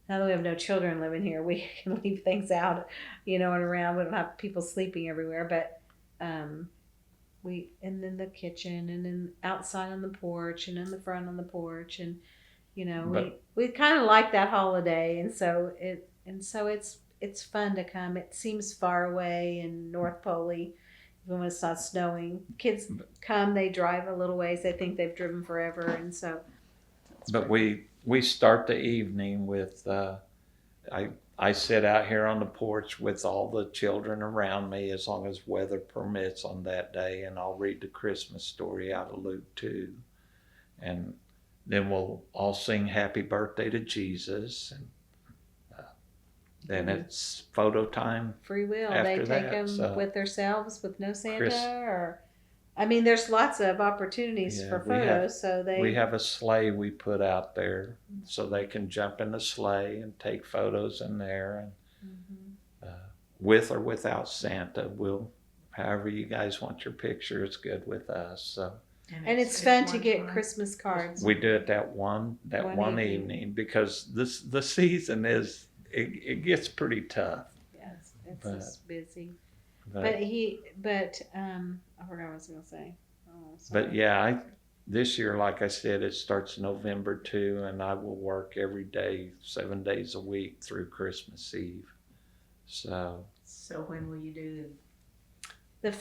that we have no children living here, we can leave things out, and around. We don't have people sleeping everywhere, but and then the kitchen, and then outside on the porch, and in the front on the porch, and we kind of like that holiday, and so it's fun to come. It seems far away in North Poley, even when it's not snowing. Kids come, they drive a little ways. They think they've driven forever, and so. But we start the evening with, I sit out here on the porch with all the children around me, as long as weather permits on that day, and I'll read the Christmas story out of Luke 2. And then we'll all sing Happy Birthday to Jesus, and then it's photo time. Free will. They take them with themselves with no Santa, there's lots of opportunities for photos. We have a sleigh we put out there, so they can jump in the sleigh and take photos in there, and with or without Santa. However you guys want your picture, it's good with us. So. And it's fun to get Christmas cards. We do it that one evening, because the season is. It gets pretty tough. Yes, it's just busy. But I forgot what I was going to say. Oh, sorry. But yeah, this year, like I said, it starts November 2, and I will work every day, 7 days a week through Christmas Eve. So when will you do the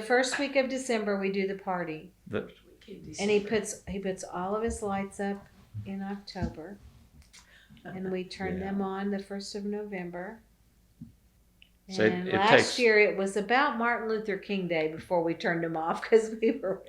first week of December? We do the party, and he puts all of his lights up in October. And we turned them on the 1st of November. So and last year it was about Martin Luther King Day before we turned them off, because we were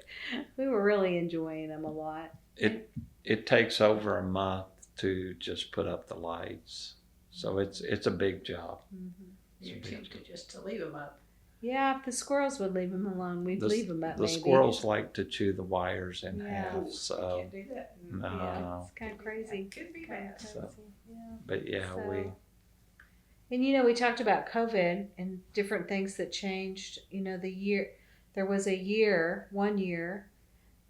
really enjoying them a lot. It takes over a month to just put up the lights, so it's a big job. Mm-hmm. You're tempted just to leave them up. Yeah, if the squirrels would leave them alone, we'd leave them up. The squirrels like to chew the wires in half, so can't do that. No, yeah, it's kind of crazy. Could be bad. But And we talked about COVID and different things that changed. There was 1 year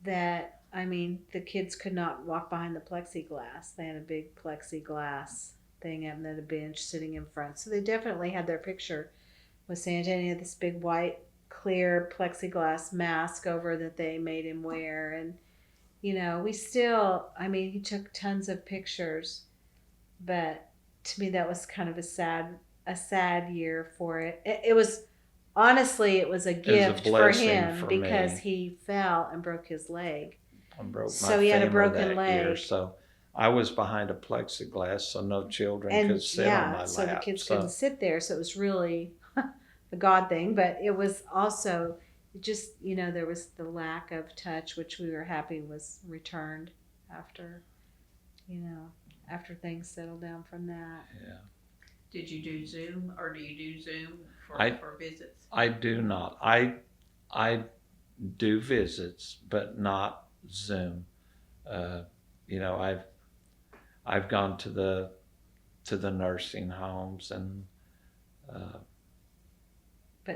that the kids could not walk behind the plexiglass. They had a big plexiglass thing and then a bench sitting in front, so they definitely had their picture with Santa, and he had this big white clear plexiglass mask over that they made him wear. And we still, he took tons of pictures, but to me that was kind of a sad year for it. It was, honestly, it was a gift for him, because he fell and broke his leg. So he had a broken leg. Year, so I was behind a plexiglass, so no children could sit on my lap. So the kids couldn't sit there, so it was really a God thing. But it was also just, there was the lack of touch, which we were happy was returned after things settled down from that. Yeah. Did you do Zoom, or do you do Zoom for visits? I do not. I do visits, but not Zoom. I've gone to the nursing homes and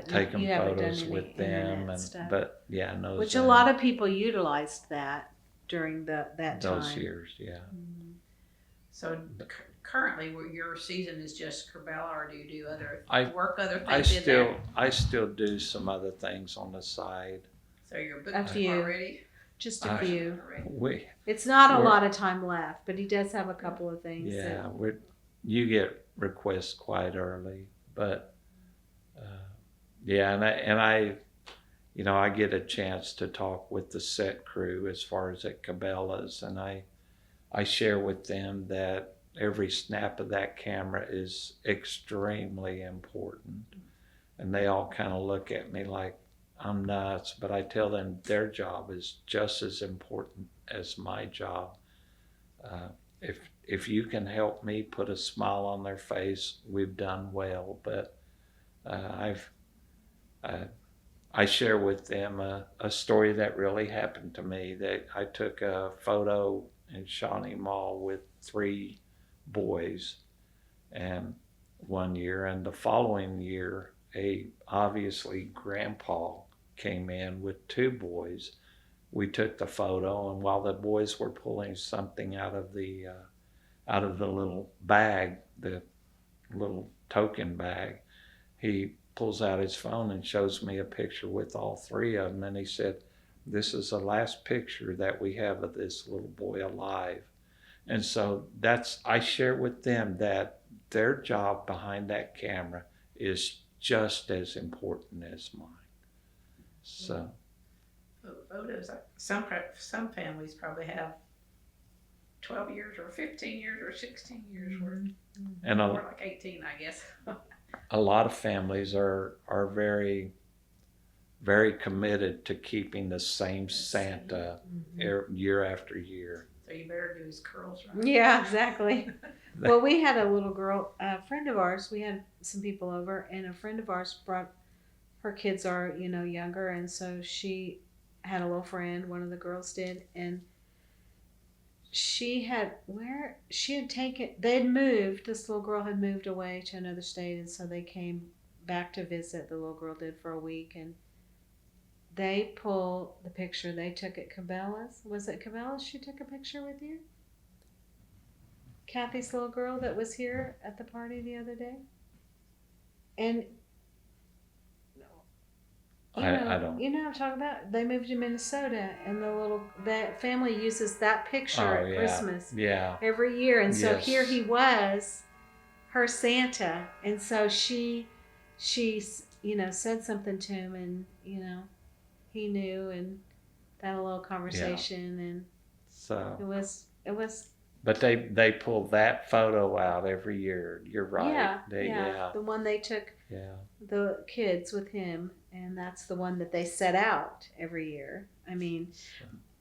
taken photos with them, no. Which Zoom. A lot of people utilized that during that time. Those years, yeah. Mm-hmm. So currently, your season is just Corbella, or do you do other things? I still do some other things on the side. So you're booked already? Just a few. It's We're not a lot of time left, but he does have a couple of things. Yeah, you get requests quite early, but Yeah, and I get a chance to talk with the set crew as far as at Cabela's, and I share with them that every snap of that camera is extremely important. And they all kind of look at me like I'm nuts, but I tell them their job is just as important as my job. Uh, if you can help me put a smile on their face, we've done well. But I've I share with them a story that really happened to me. That I took a photo in Shawnee Mall with 3 boys, and one year, and the following year, obviously grandpa came in with 2 boys. We took the photo, and while the boys were pulling something out of the little bag, the little token bag, he pulls out his phone and shows me a picture with all 3 of them, and he said, "This is the last picture that we have of this little boy alive." And so I share with them that their job behind that camera is just as important as mine. So Photos, some families probably have 12 years or 15 years or 16 years worth. and More like 18, I guess. a lot of families are very, very committed to keeping the same Santa year after year. So you better do his curls right. Yeah, exactly. Well, we had a little girl, a friend of ours. We had some people over, and a friend of ours brought her kids are younger, and so she had a little friend. One of the girls did, and they had moved. This little girl had moved away to another state, and so they came back to visit. The little girl did for a week, and they pull the picture they took at Cabela's. Was it Cabela's she took a picture with you? Kathy's little girl that was here at the party the other day? And I don't. You know what I'm talking about? They moved to Minnesota, and that family uses that picture at Christmas every year. And so here he was, her Santa, and so she said something to him, and he knew, and had a little conversation, and so it was. But they pull that photo out every year. You're right. Yeah. The one they took the kids with him, and that's the one that they set out every year. I mean,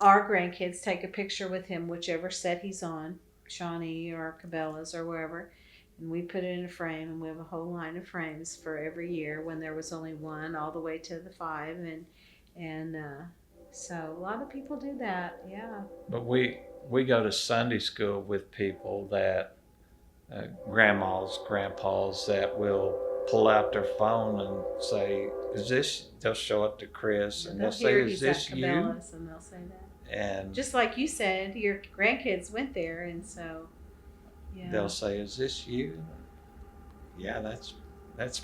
our grandkids take a picture with him, whichever set he's on, Shawnee or Cabela's or wherever, and we put it in a frame, and we have a whole line of frames for every year when there was only one all the way to the 5, and so a lot of people do that, yeah. But we go to Sunday school with people that grandmas, grandpas that will pull out their phone and say, "Is this?" They'll show it to Kris, and they'll say, "Is this you?" And they'll say that. And just like you said, your grandkids went there, and so they'll say, "Is this you?" Yeah, that's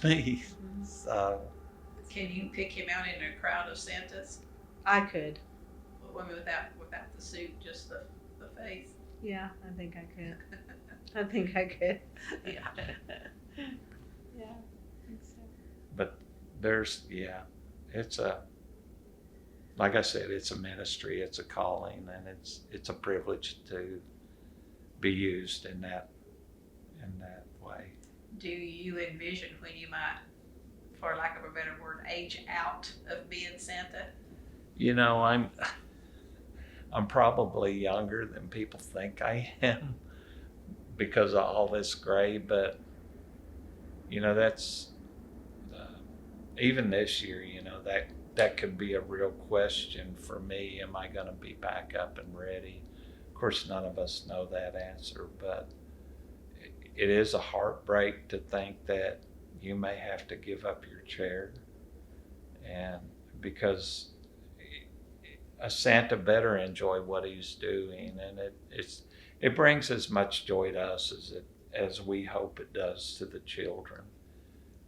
me. Mm-hmm. So, can you pick him out in a crowd of Santas? I could. Well, without the suit, just the face. Yeah, I think I could. I think I could. Yeah. Yeah, I think so. But like I said, it's a ministry, it's a calling, and it's a privilege to be used in that way. Do you envision when you might, for lack of a better word, age out of being Santa? I'm probably younger than people think I am because of all this gray, but that's even this year, that could be a real question for me. Am I going to be back up and ready? Of course, none of us know that answer, but it is a heartbreak to think that you may have to give up your chair, and because a Santa better enjoy what he's doing, and it brings as much joy to us as we hope it does to the children.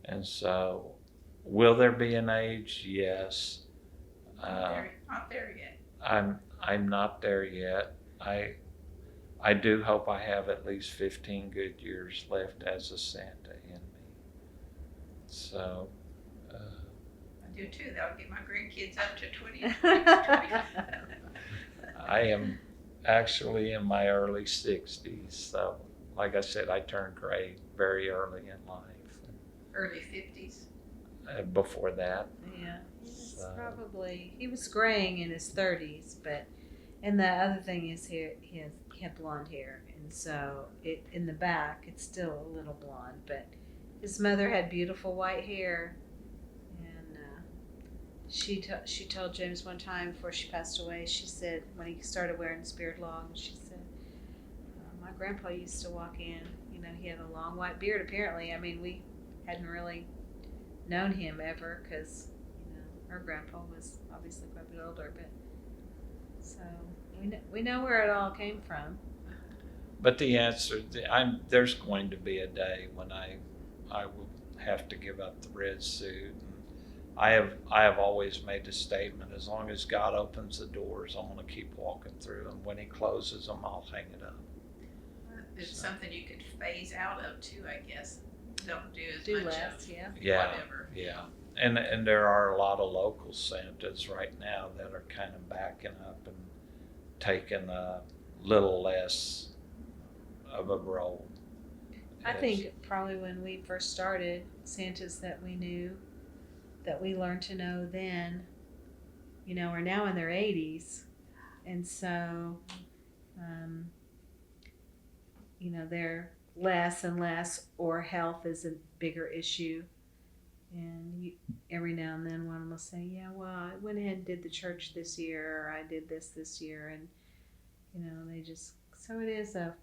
And so, will there be an age? Yes. Not there yet. I'm not there yet. I do hope I have at least 15 good years left as a Santa in me. So, do too. That would get my grandkids up to 25. I am actually in my early 60s, so like I said, I turned gray very early in life. Early 50s. Before that, Yeah, he was graying in his 30s, but and the other thing is he had blonde hair, and so in the back it's still a little blonde, but his mother had beautiful white hair, and she told James one time before she passed away, she said when he started wearing his beard long, she said, my grandpa used to walk in, he had a long white beard apparently. I mean, we hadn't really known him ever because her grandpa was obviously quite a bit older, but so we know where it all came from. but the answer, there's going to be a day when I will have to give up the red suit. And I have always made the statement: as long as God opens the doors, I'm going to keep walking through them. When He closes them, I'll hang it up. It's something you could phase out of too, I guess. Don't do Do much less, of Yeah, whatever. yeah. And there are a lot of local Santas right now that are kind of backing up and taking a little less of a role. I think probably when we first started, Santas that we knew, that we learned to know then, are now in their 80s, and so they're less and less, or health is a bigger issue. And every now and then one of them will say, yeah, well, I went ahead and did the church this year, or I did this year. And, they just, so it is a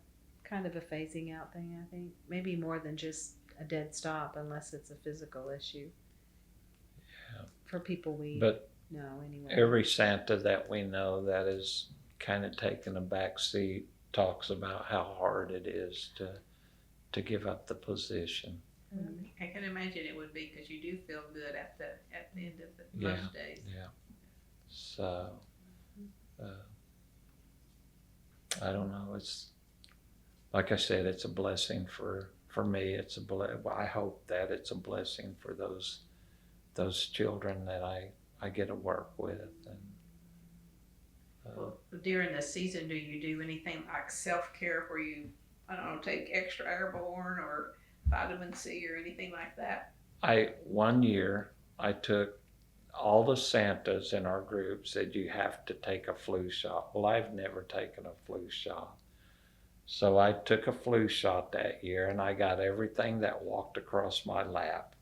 kind of a phasing out thing, I think. Maybe more than just a dead stop, unless it's a physical issue. Yeah. For people we know anyway. Every Santa that we know that is kind of taking a back seat talks about how hard it is to give up the position. I can imagine it would be, because you do feel good at the end of the most days. Yeah. So, I don't know. It's like I said, it's a blessing for me. It's I hope that it's a blessing for those children that I get to work with. And well, during the season, do you do anything like self-care where you, I don't know, take extra airborne or vitamin C or anything like that? One year I took all the Santas in our group said you have to take a flu shot. Well, I've never taken a flu shot. So I took a flu shot that year, and I got everything that walked across my lap.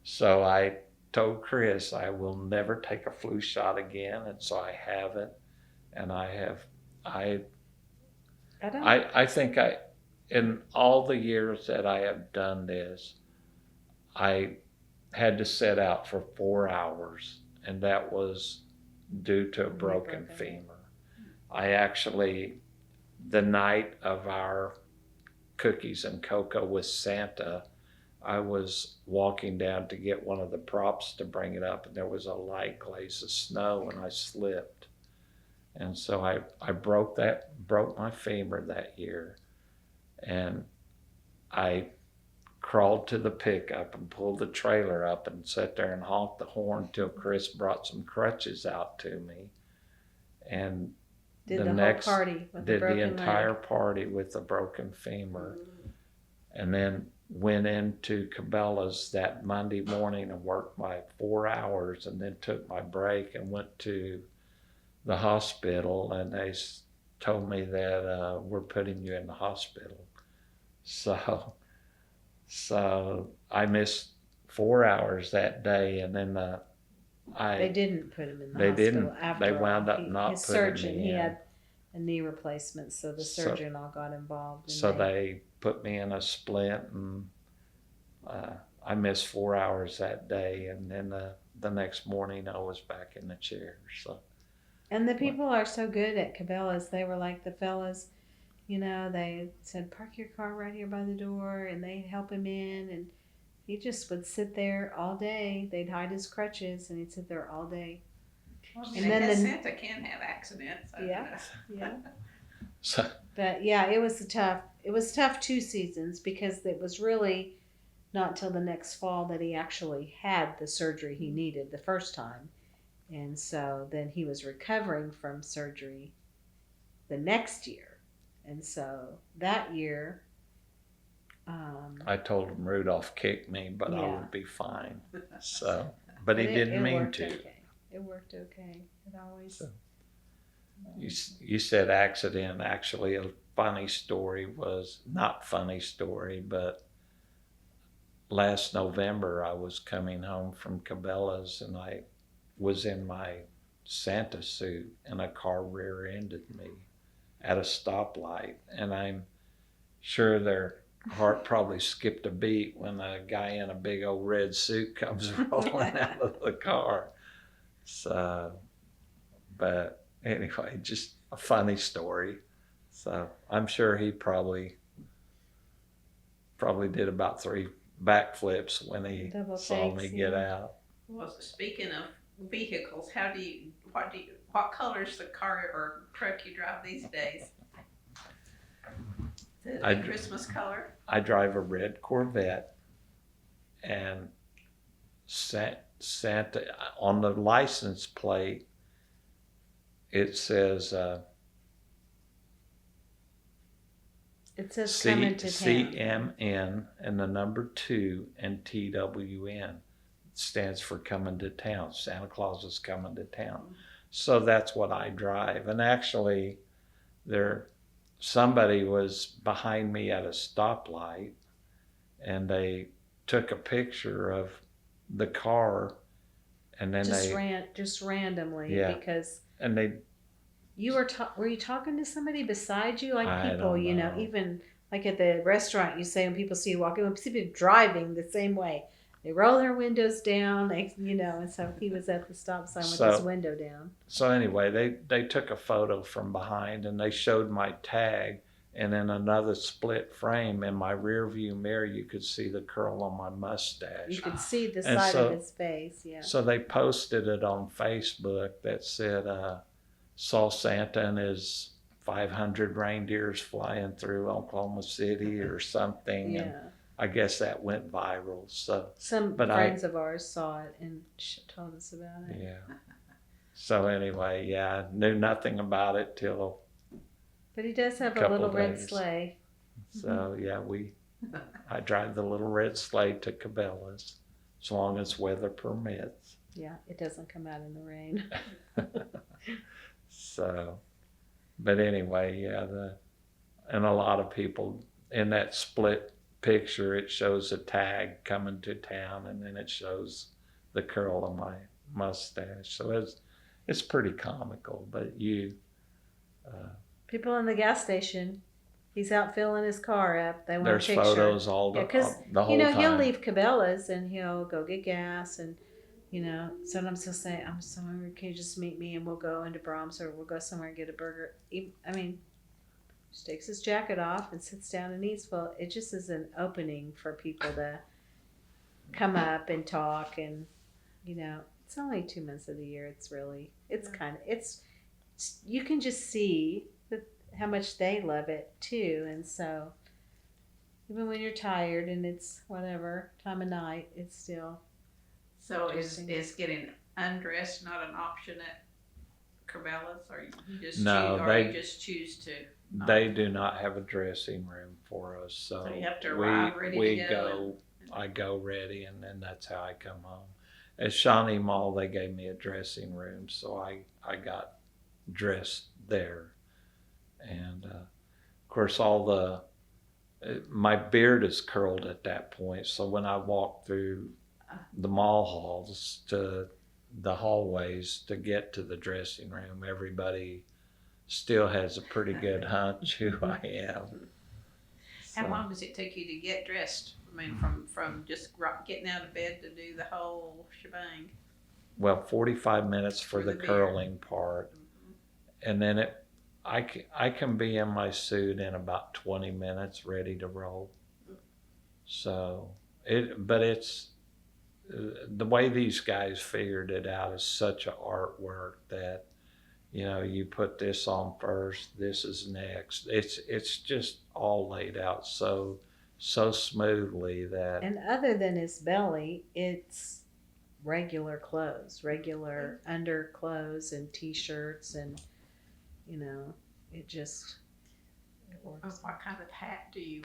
So I told Kris I will never take a flu shot again, and so I haven't. And I think in all the years that I have done this, I had to sit out for 4 hours, and that was due to a broken femur. I actually, the night of our cookies and cocoa with Santa, I was walking down to get one of the props to bring it up, and there was a light glaze of snow, and I slipped. And so I broke my femur that year, and I crawled to the pickup and pulled the trailer up and sat there and honked the horn till Kris brought some crutches out to me, and did the whole party with the broken leg. Entire party with the broken femur, and then went into Cabela's that Monday morning and worked my 4 hours, and then took my break and went to the hospital, and they told me that we're putting you in the hospital. So I missed 4 hours that day, and then they didn't put him in the hospital. Didn't. After they wound up not his putting surgeon, me in. He had a knee replacement, so the surgeon all got involved. So they put me in a splint, and I missed 4 hours that day, and then the next morning I was back in the chair. So. And the people are so good at Cabela's. They were like the fellas, they said, park your car right here by the door, and they'd help him in, and he just would sit there all day. They'd hide his crutches, and he'd sit there all day. Well, and then Santa can have accidents. Yeah. So. But yeah, it was tough 2 seasons, because it was really not until the next fall that he actually had the surgery he needed the first time. And so then he was recovering from surgery the next year. And so that year, I told him Rudolph kicked me, but I Yeah. would be fine. So, but he didn't mean worked to. Okay. It worked okay. It always. So, you said accident. Actually, a funny story was not funny story, but last November I was coming home from Cabela's and I was in my Santa suit and a car rear-ended me at a stoplight, and I'm sure their heart probably skipped a beat when a guy in a big old red suit comes rolling out of the car. So, but anyway, just a funny story. So I'm sure he probably did about 3 backflips when he Double saw me takes, get yeah. out. Well, speaking of vehicles, what color's the car or truck you drive these days? Is it a Christmas color? I drive a red Corvette, and Santa on the license plate it says It says coming to town. CMN and the number 2 and TWN stands for coming to town. Santa Claus is coming to town. So that's what I drive. And actually, somebody was behind me at a stoplight, and they took a picture of the car, and then just randomly, Yeah. because and they were you talking to somebody beside you? Like I people, don't you know, even like at the restaurant, you say when people see you walking, when people driving the same way, they roll their windows down, and so he was at the stop sign with his window down. So anyway, they took a photo from behind, and they showed my tag, and in another split frame in my rear view mirror, you could see the curl on my mustache. You could see the And side so- of his face, yeah. So they posted it on Facebook that said, saw Santa and his 500 reindeers flying through Oklahoma City or something. Yeah. And I guess that went viral. So Some but friends of ours saw it and told us about it. yeah. So anyway, yeah, I knew nothing about it till But he does have a Couple little red days. sleigh. so yeah, I drive the little red sleigh to Cabela's as long as weather permits. Yeah, it doesn't come out in the rain. So, but anyway, yeah, and a lot of people in that split picture, it shows a tag coming to town, and then it shows the curl of my mustache. So it's pretty comical. But People in the gas station, he's out filling his car up. They want there's a picture. photos all the whole time. He'll leave Cabela's and he'll go get gas, and sometimes he'll say, "I'm so hungry. Can you just meet me and we'll go into Brahms or we'll go somewhere and get a burger." Just takes his jacket off and sits down and eats. Well, it just is an opening for people to come up and talk, and it's only 2 months of the year. It's you can just see how much they love it too, and so even when you're tired and it's whatever time of night, it's still. So is getting undressed not an option at Cabela's, or you just choose to? They do not have a dressing room for us, so you have to arrive ready to go. I go ready, and then that's how I come home. At Shawnee Mall, they gave me a dressing room, so I got dressed there, and of course my beard is curled at that point, so when I walk through the mall halls to the hallways to get to the dressing room, everybody still has a pretty good hunch who I am. How long does it take you to get dressed? From just getting out of bed to do the whole shebang. Well, 45 minutes for the curling part, and then I can be in my suit in about 20 minutes, ready to roll. So it's the way these guys figured it out is such an artwork that you put this on first, this is next. It's just all laid out so so smoothly that And other than his belly, it's regular clothes, regular underclothes and t-shirts, and it just works. What kind of hat do you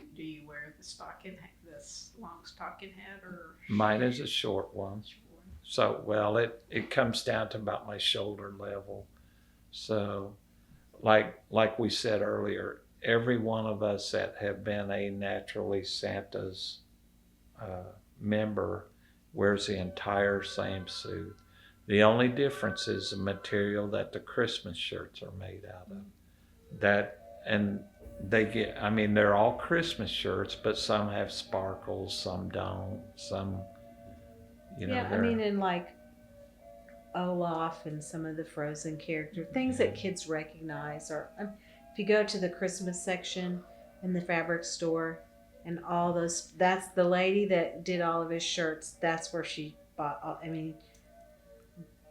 wear? The stocking hat, this long stocking hat, or mine is a short one. So, well, it comes down to about my shoulder level. So, like we said earlier, every one of us that have been a Naturally Santa's member wears the entire same suit. The only difference is the material that the Christmas shirts are made out of. And they're all Christmas shirts, but some have sparkles, some don't, some, And like Olaf and some of the Frozen characters, things that kids recognize. Or if you go to the Christmas section in the fabric store, and all those, that's the lady that did all of his shirts. That's where she bought all,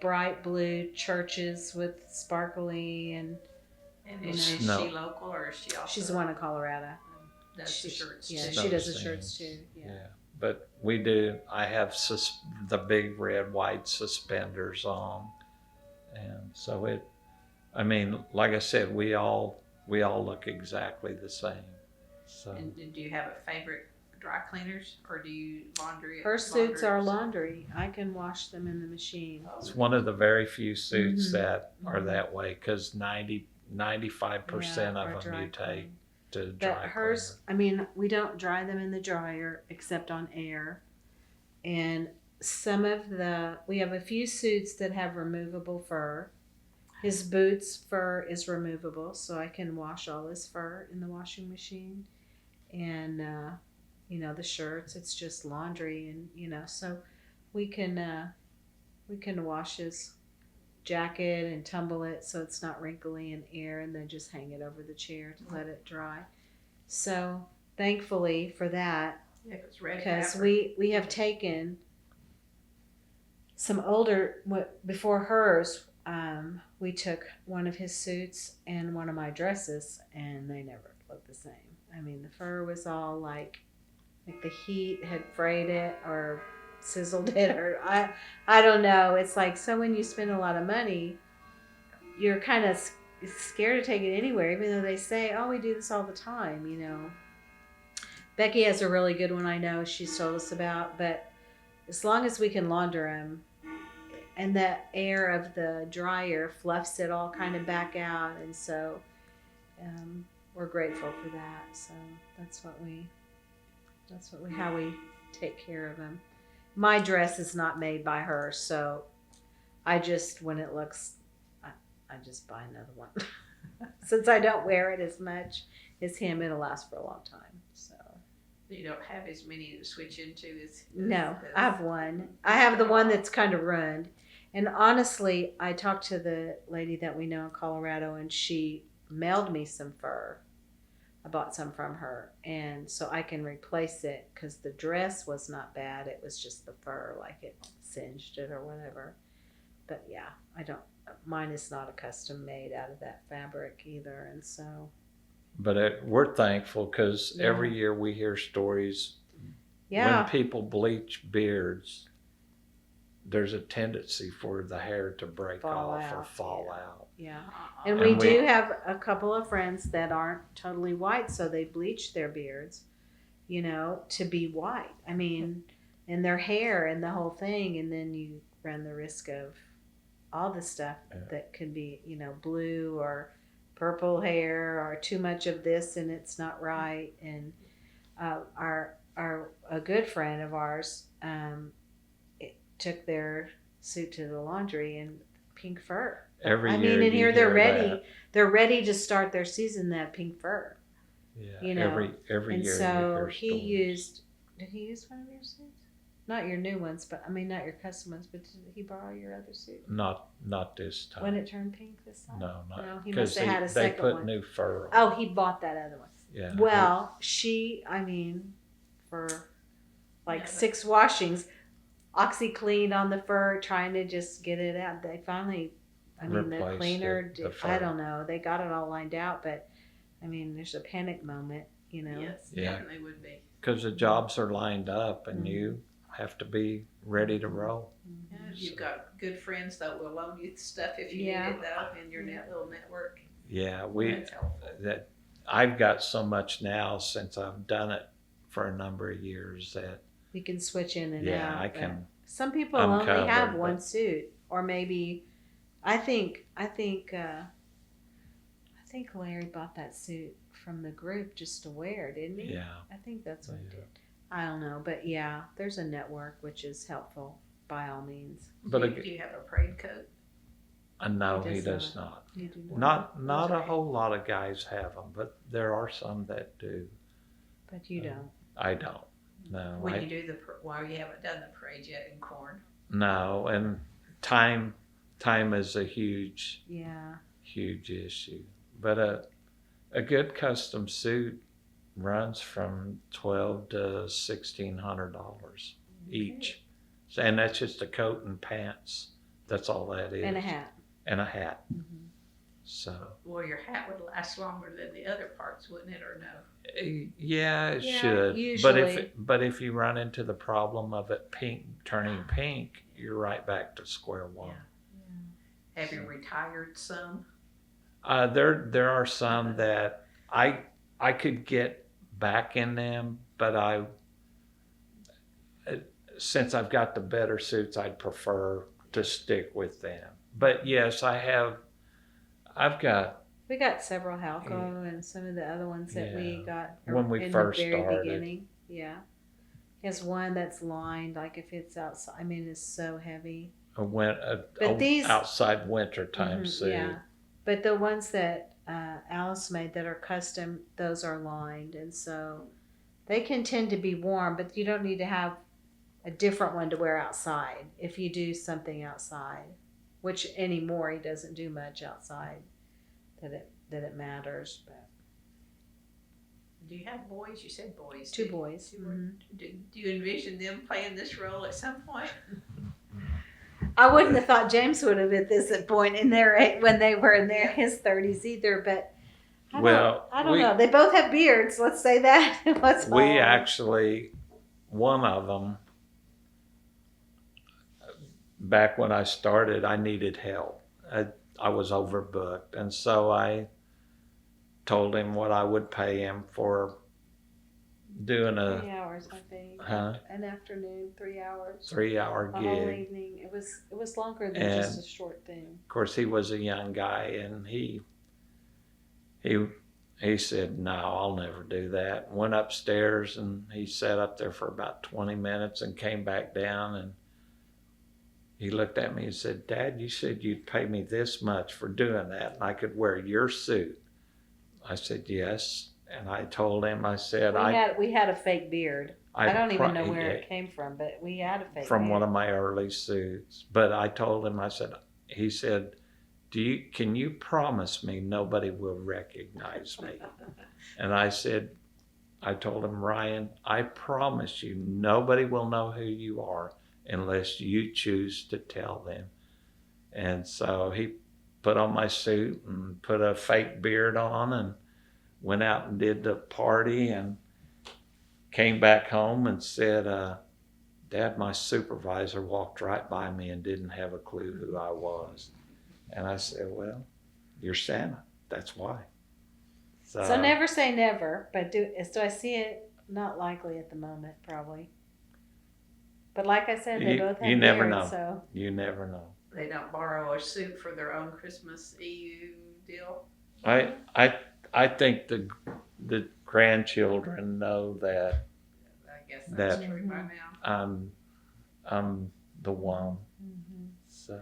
bright blue churches with sparkly, and is she local, or is she also? She's the one in Colorado. Does the shirts Yeah, too? she does the shirts too. Yeah. But we do. I have the big red, white suspenders on, and so like I said, we all look exactly the same. So. And do you have a favorite dry cleaners, or do you laundry? Her suits are laundry. I can wash them in the machine. It's one of the very few suits that are that way, because 95% of them you take to dry But hers, we don't dry them in the dryer except on air. And we have a few suits that have removable fur. His boots fur is removable, so I can wash all his fur in the washing machine. And the shirts, it's just laundry, and so we can wash his jacket and tumble it so it's not wrinkly and air, and then just hang it over the chair to let it dry. So thankfully for that, because we have taken some older, before hers, we took one of his suits and one of my dresses, and they never looked the same. The fur was all like the heat had frayed it or sizzled it, or I don't know. It's like, so when you spend a lot of money, you're kind of scared to take it anywhere, even though they say, oh, we do this all the time, Becky has a really good one I know she's told us about, but as long as we can launder them, and the air of the dryer fluffs it all kind of back out, and so we're grateful for that. So that's how we take care of them. My dress is not made by her, so I just, when it looks, I just buy another one. Since I don't wear it as much as him, it'll last for a long time. So you don't have as many to switch into as no, I have one. I have the one that's kind of ruined. And honestly, I talked to the lady that we know in Colorado, and she mailed me some fur. I bought some from her, and so I can replace it, because the dress was not bad. It was just the fur, like it singed it or whatever. But yeah, mine is not a custom made out of that fabric either, and so. But we're thankful, because every year we hear stories. When people bleach beards, there's a tendency for the hair to break off or fall out. Yeah. And we do have a couple of friends that aren't totally white, so they bleach their beards, to be white. And their hair and the whole thing, and then you run the risk of all the stuff that could be, blue or purple hair, or too much of this and it's not right. And a good friend of ours took their suit to the laundry, and pink fur. Every year, and here they're ready. That. They're ready to start their season. That pink fur. Yeah. Every and year. So he used. Did he use one of your suits? Not your new ones, but not your custom ones. But did he borrow your other suit? Not this time. When it turned pink this time? No. He must have had a second one. They put new fur on. Oh, he bought that other one. Yeah. Well, for like 6 washings, OxyClean on the fur, trying to just get it out. They finally, the cleaner, I don't know, they got it all lined out, but there's a panic moment, Yes, yeah. definitely would be. because the jobs are lined up and Mhm. you have to be ready to roll. Yeah, you've got good friends that will loan you stuff if you Yeah. need it though in your little network. Yeah, That's helpful. that I've got so much now since I've done it for a number of years that You can switch in and yeah, out. I but can. Some people I'm only have covered, one but- suit, or maybe, I think Larry bought that suit from the group just to wear, didn't he? Yeah. I think that's what he Yeah. did. I don't know, but yeah, there's a network which is helpful by all means. But Do you have a parade coat? no, He he does does not. You do Not a Okay. whole lot of guys have them, but there are some that do. but you don't. I don't. No, When you do well, you haven't done the parade yet in corn. no, and time is a huge Yeah. issue. But a good custom suit runs from $1,200 to $1,600 each, and that's just a coat and pants. That's all that is. And a hat. And a hat. Mhm. So Well, your hat would last longer than the other parts, wouldn't it, or no? yeah, it Yeah, should. usually. But if you run into the problem of it turning pink, you're right back to square one. Have you retired some? There are some that I could get back in them, but since I've got the better suits, I'd prefer to stick with them. But yes, I've got We got several Halco and some of the other ones that we got When we in first the very started. beginning. Yeah. He has one that's lined, like if it's outside. I mean, it's so heavy. a these- outside wintertime Mhm, suit. yeah. But the ones that Alice made that are custom, those are lined, and so they can tend to be warm. But you don't need to have a different one to wear outside if you do something outside. Which anymore he doesn't do much outside that it matters. But Do you have boys? You said boys. two boys. Mhm. Do you envision them playing this role at some point? I wouldn't have thought James would have at this point in their when they were in his 30s either, but I don't know. They both have beards. Let's say that. We actually, one of them, back when I started, I needed help. I was overbooked, and so I told him what I would pay him for doing 3 hours, I think. Huh? An afternoon, 3 hours. 3-hour A whole gig. evening. It was longer than And- just a short thing. Of course, he was a young guy, and he said, "No, I'll never do that." Went upstairs, and he sat up there for about 20 minutes, and came back down, and he looked at me and said, "Dad, you said you'd pay me this much for doing that, and I could wear your suit." I said, "Yes," and I told him, I said, We had a fake beard. I don't even know where it came from, but we had a fake from beard. one of my early suits. But I told him, he said, can you promise me nobody will recognize me? And I told him, "Ryan, I promise you nobody will know who you are unless you choose to tell them." And so he put on my suit and put a fake beard on and went out and did the party and came back home and said, "Dad, my supervisor walked right by me and didn't have a clue who I was." And I said, "Well, you're Santa. That's why." So never say never, but do I see it? Not likely at the moment, probably. But like I said, they both have you never beards, know. so You never know. They don't borrow a suit for their own Christmas EU deal. I think the grandchildren know that I guess that's That- true by now. I'm the one. Mhm. So,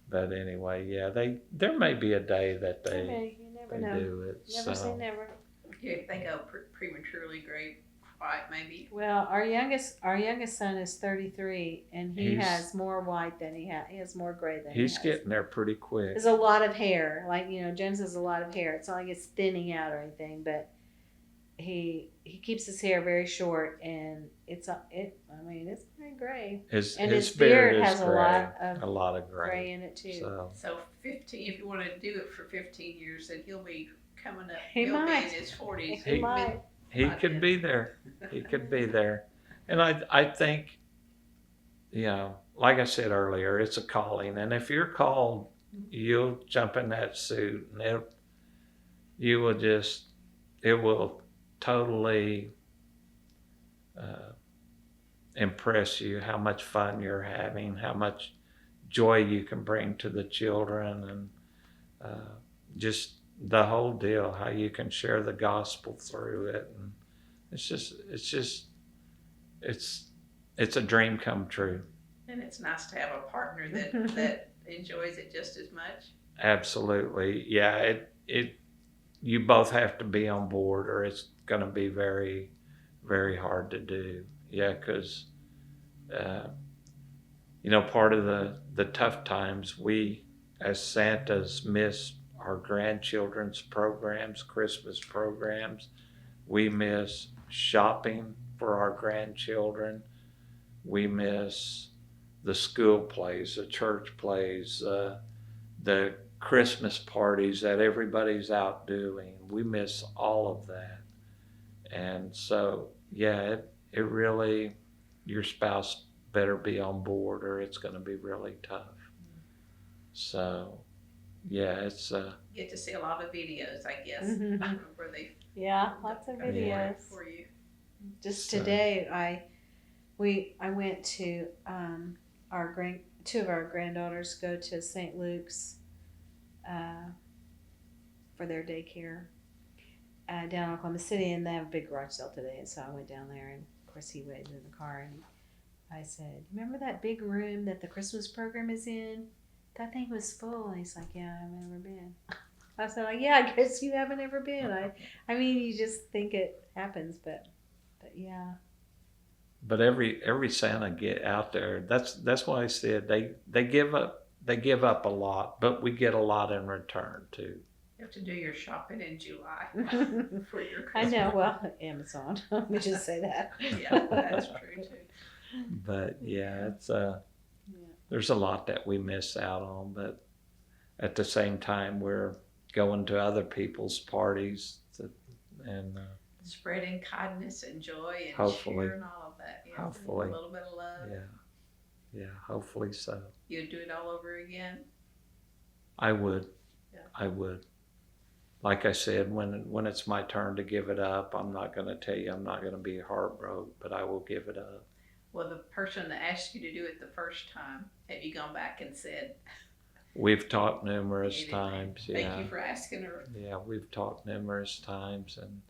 but anyway, yeah, there may be a day that Okay, you never know. do it. Never say So never. You think of prematurely gray white, maybe. Well, our youngest son is 33, and he He's- has more white than he has more gray than he's he has. getting there pretty quick. There's a lot of hair, like James has a lot of hair. It's not like it's thinning out or anything, but he keeps his hair very short, and it's pretty gray. His beard is has gray, a a lot of gray gray. in it too. So 15, if you want to do it for 15 years, then he'll be coming up. He he'll might. be in his 40s. He might. he could be there. He could be there. And I think, like I said earlier, it's a calling. And if you're called, you'll jump in that suit and it will totally impress you how much fun you're having, how much joy you can bring to the children, and just the whole deal, how you can share the gospel through it. And it's a dream come true. And it's nice to have a partner that enjoys it just as much. Absolutely. Yeah, you both have to be on board, or it's going to be very, very hard to do. Yeah, because part of the tough times, we as Santas miss our grandchildren's programs, Christmas programs. We miss shopping for our grandchildren. We miss the school plays, the church plays, the Christmas parties that everybody's out doing. We miss all of that. And so, yeah, it really, your spouse better be on board, or it's going to be really tough. So, yeah, it's You get to see a lot of videos, I guess, where they lots of videos for you. Just today, I went to two of our granddaughters go to St. Luke's for their daycare down in Oklahoma City, and they have a big garage sale today. And so I went down there, and of course he waited in the car, and I said, "Remember that big room that the Christmas program is in? That thing was full." And he's like, "Yeah, I've never been." I said, "Like, yeah, I guess you haven't ever been." I mean, you just think it happens, but yeah. But every Santa get out there, that's why I said they give up a lot, but we get a lot in return too. You have to do your shopping in July for your Christmas. I know. Well, Amazon. Let me just say that. Yeah, that's true too. But yeah, it's there's a lot that we miss out on, but at the same time we're going to other people's parties and spreading kindness and joy and hopefully, sharing all of that. Yeah, hopefully, a little bit of love. Yeah, hopefully so. You'd do it all over again? I would. Yeah. I would. Like I said, when it's my turn to give it up, I'm not going to tell you I'm not going to be heartbroken, but I will give it up. Well, the person that asked you to do it the first time, have you gone back and said? We've talked numerous times. Thank you for asking her. Yeah, we've talked numerous times, and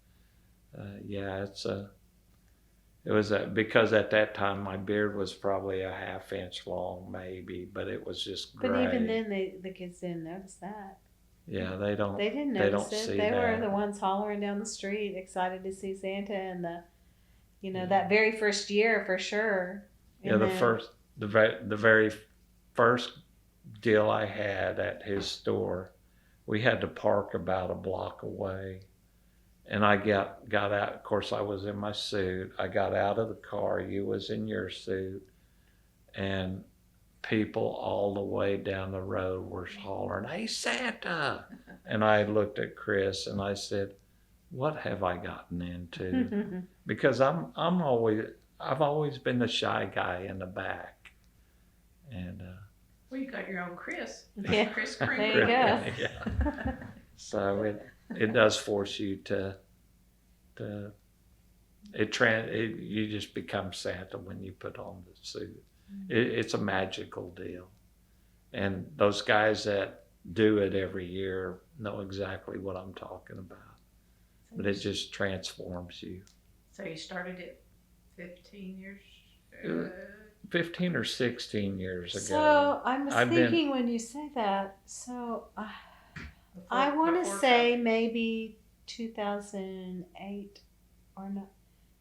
it was because at that time my beard was probably a half-inch long, maybe, but it was just gray. But even then, the kids didn't notice that. Yeah, they don't. They didn't They notice don't it. see They were that. the ones hollering down the street, excited to see Santa, and that very first year for sure. And the very first deal I had at his store, we had to park about a block away. And I got out, of course I was in my suit. I got out of the car, you was in your suit, and people all the way down the road were hollering, "Hey, Santa!" And I looked at Kris and I said, "What have I gotten into?" Because I've always been the shy guy in the back. And well, you got your own Kris. Yeah. Kris There Creamer. you go. Yeah. So it does force you you just become Santa when you put on the suit. It's a magical deal. And those guys that do it every year know exactly what I'm talking about. But it just transforms you. So you started it 15 years 15 or 16 years ago. So I was thinking when you say that, so I want to say maybe 2008 or not,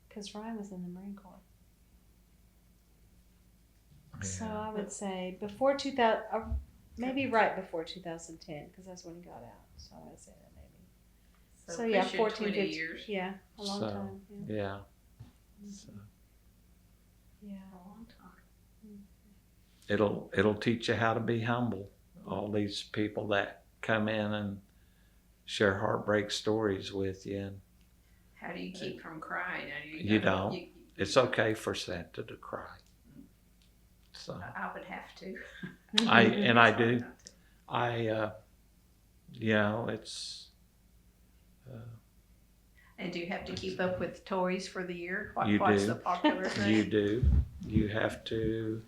because Ryan was in the Marine Corps. Yeah. So I would say before 2000, maybe right before 2010, because that's when he got out. So I would say that maybe. So yeah, pushing 14, 20 15 years. Yeah, a long time. Yeah. So, yeah. A long time. It'll teach you how to be humble. All these people that come in and share heartbreak stories with you, and How do you keep from crying? You don't. It's okay for Santa to cry. So I would have to. I do. It's. And do you have to keep up with toys for the year? You What's do. the popular thing? You do. You have to.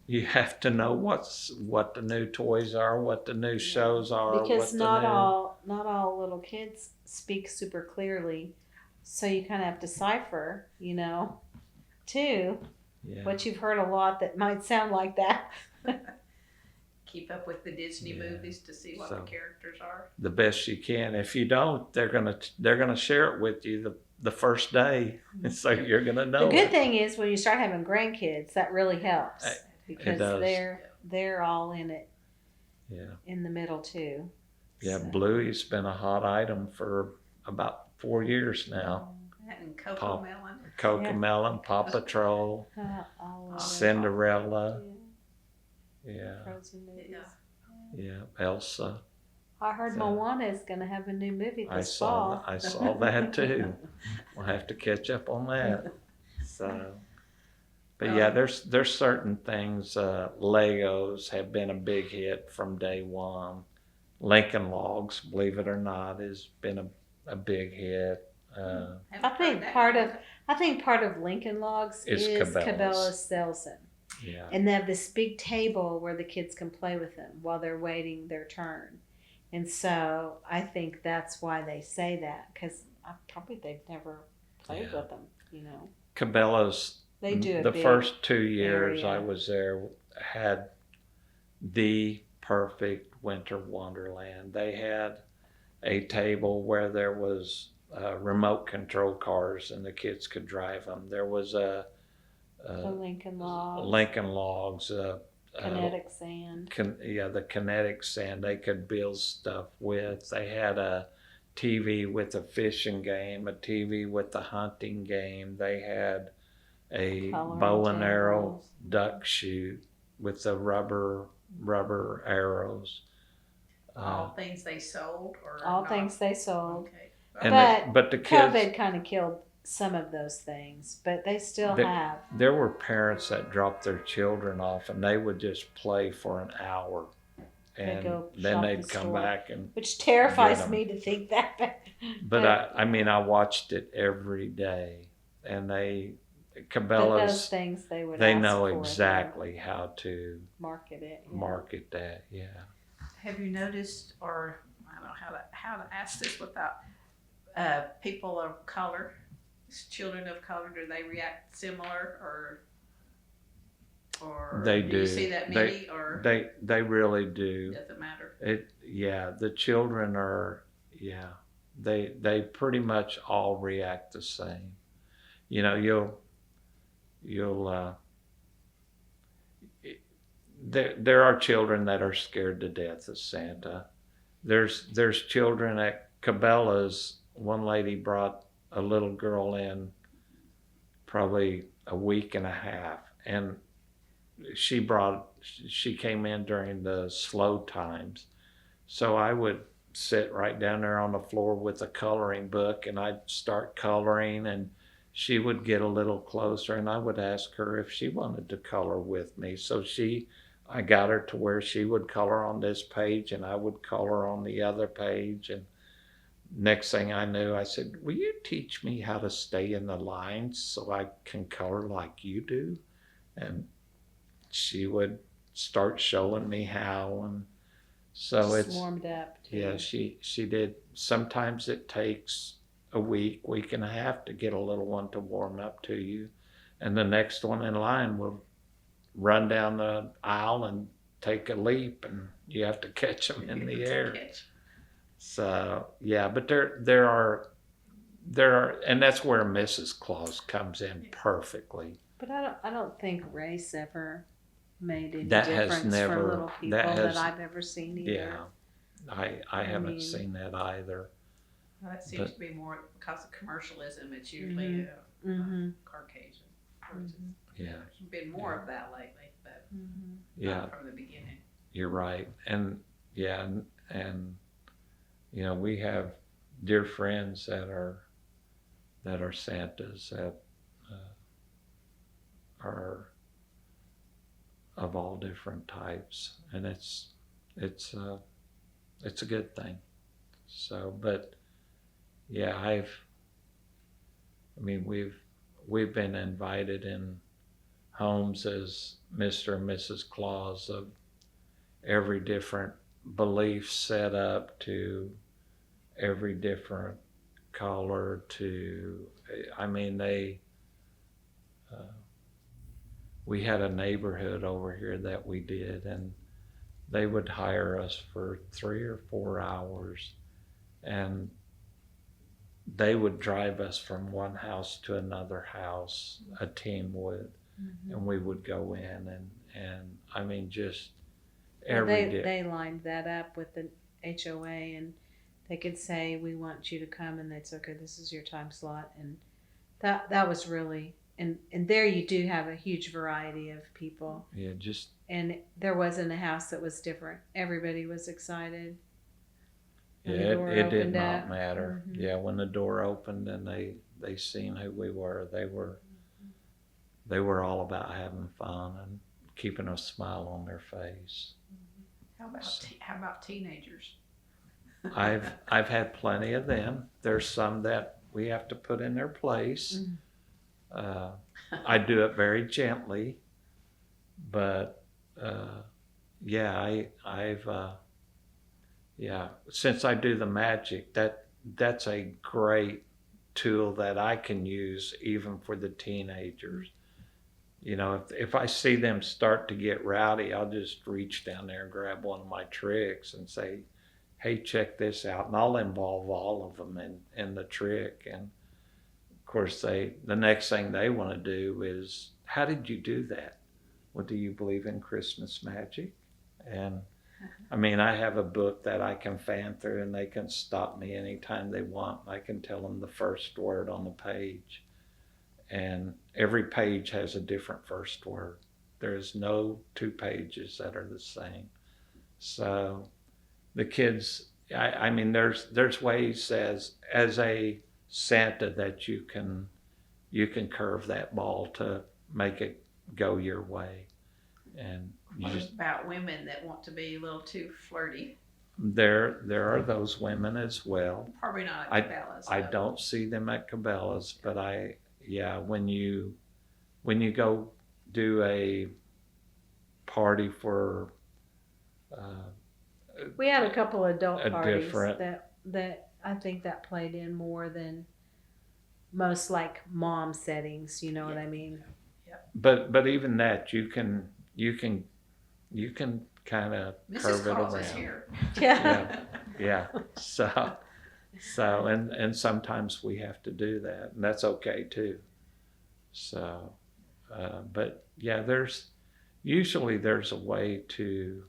You have to know what the new toys are, what the new shows are. Because what not the new, all little kids speak super clearly, so you kind of have to decipher, too. Yeah. What you've heard a lot that might sound like that. Keep up with the Disney movies to see what the characters are. The best you can. If you don't, they're gonna share it with you the first day, and so you're gonna know. The good thing is when you start having grandkids, that really helps because does. they're all in it. Yeah. In the middle too. Yeah, So. Bluey's been a hot item for about 4 years now. And Coco Melon. Coco Melon, Paw Patrol, Cinderella. Yeah. Frozen movies. Yeah, Elsa. I heard Moana is going to have a new movie this fall. I saw that too. We'll have to catch up on that. So, but yeah, there's certain things. Legos have been a big hit from day one. Lincoln Logs, believe it or not, has been a big hit. I think part of Lincoln Logs is Cabela's Selzen. Yeah. And they have this big table where the kids can play with them while they're waiting their turn. And so I think that's why they say that, because they've never played with them, Cabela's, they do the first 2 years area. I was there, had the perfect winter wonderland. They had a table where there was remote control cars and the kids could drive them. There was the Lincoln Logs, kinetic sand. The kinetic sand they could build stuff with. They had a TV with a fishing game, a TV with the hunting game. They had a bow and arrow duck shoot with the rubber arrows. All things they sold, or all not? Things they sold. Okay. But the kids, COVID kind of killed some of those things, but they still have. There were parents that dropped their children off and they would just play for an hour, and then they'd come back, and which terrifies me to think that. But I watched it every day, and Cabela's, those things they know exactly how to market it. Market that, yeah. Have you noticed, or I don't know how to ask this without people of color, children of color, do they react similar, or they do you see that many, or they really do. Doesn't matter. The children are, they pretty much all react the same. You'll there are children that are scared to death of Santa. There's children at Cabela's. One lady brought a little girl in probably a week and a half, and she came in during the slow times. So I would sit right down there on the floor with a coloring book, and I'd start coloring, and she would get a little closer, and I would ask her if she wanted to color with me. So I got her to where she would color on this page and I would color on the other page. And next thing I knew, I said, will you teach me how to stay in the lines so I can color like you do? And she would start showing me how. And so it's warmed up too. Yeah, she did. Sometimes it takes a week and a half to get a little one to warm up to you. And the next one in line will run down the aisle and take a leap, and you have to catch them in the air. So yeah, but there are, and that's where Mrs. Claus comes in perfectly. But I don't think race ever made any That has difference never- for little people that I've ever seen either. Yeah, I haven't seen that either. Well, that seems to be more because of commercialism. It's usually Caucasian. Yeah. There's been more of that lately, but not from the beginning. You're right. And we have dear friends that are that are Santas that are of all different types, and it's a good thing. So, but yeah, we've been invited in homes as Mr. and Mrs. Claus of every different belief set up to every different color to, we had a neighborhood over here that we did, and they would hire us for 3 or 4 hours, and they would drive us from one house to another house, a team would, and we would go in and just every day. They lined that up with the HOA, and they could say, we want you to come, and they'd say, okay, this is your time slot. And that was really, and there you do have a huge variety of people. Yeah, and there wasn't a house that was different. Everybody was excited. Yeah, it did not matter. Yeah, when the door opened and they seen who we were, they were all about having fun and keeping a smile on their face. How about teenagers? I've had plenty of them. There's some that we have to put in their place. I do it very gently, but since I do the magic, that's a great tool that I can use even for the teenagers. You know, if I see them start to get rowdy, I'll just reach down there and grab one of my tricks and say, hey, check this out. And I'll involve all of them in the trick. And of course, the next thing they want to do is, how did you do that? Well, do you believe in Christmas magic? And I have a book that I can fan through, and they can stop me anytime they want. I can tell them the first word on the page. And every page has a different first word. There's no 2 pages that are the same. So the kids, there's ways as a Santa that you can curve that ball to make it go your way. And what about women that want to be a little too flirty? There are those women as well. Probably not at Cabela's. I don't see them at Cabela's, but when you go do a party for we had a couple adult parties that I think that played in more than most like mom settings, you know what I mean? Yeah. But even that you can kind of curve it Claus around. Is here. Yeah. So and sometimes we have to do that, and that's okay too. So but yeah, there's a way to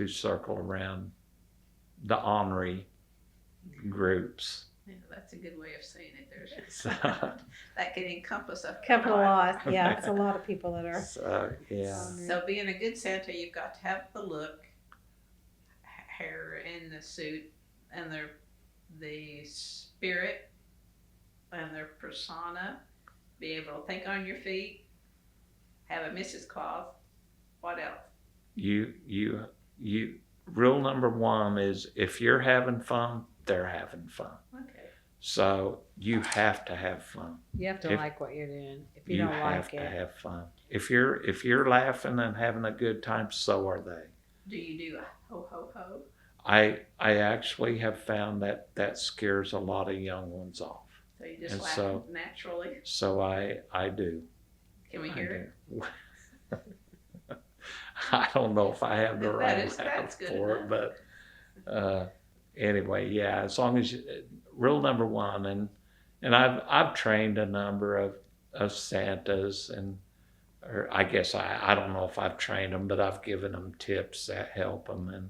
circle around the ornery groups. Yeah, that's a good way of saying it. So, that can encompass a lot. Yeah, it's a lot of people that are. So, yeah. So being a good Santa, you've got to have the look, hair in the suit, and the spirit, and their persona. Be able to think on your feet. Have a Mrs. Claus. What else? You rule number 1 is if you're having fun, they're having fun. Okay. So you have to have fun. You have to like what you're doing. If you don't like it, you have to have fun. If you're laughing and having a good time, so are they. Do you do a ho ho ho? I actually have found that scares a lot of young ones off. So you just laugh naturally. So I do. Can we hear it? I don't know if I have the right that's good for enough. it, but anyway, yeah. As long as rule number 1, and I've trained a number of Santas, or I guess I don't know if I've trained them, but I've given them tips that help them. And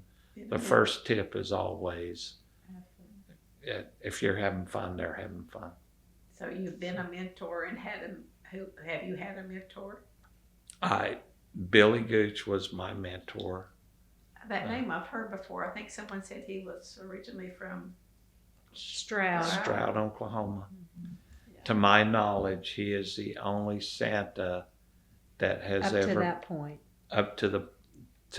the first tip is always, if you're having fun, they're having fun. So you've been a mentor and have you had a mentor? Billy Gooch was my mentor. That name I've heard before. I think someone said he was originally from Stroud, Oklahoma. to my knowledge, he is the only Santa that has Up ever, to that point. up to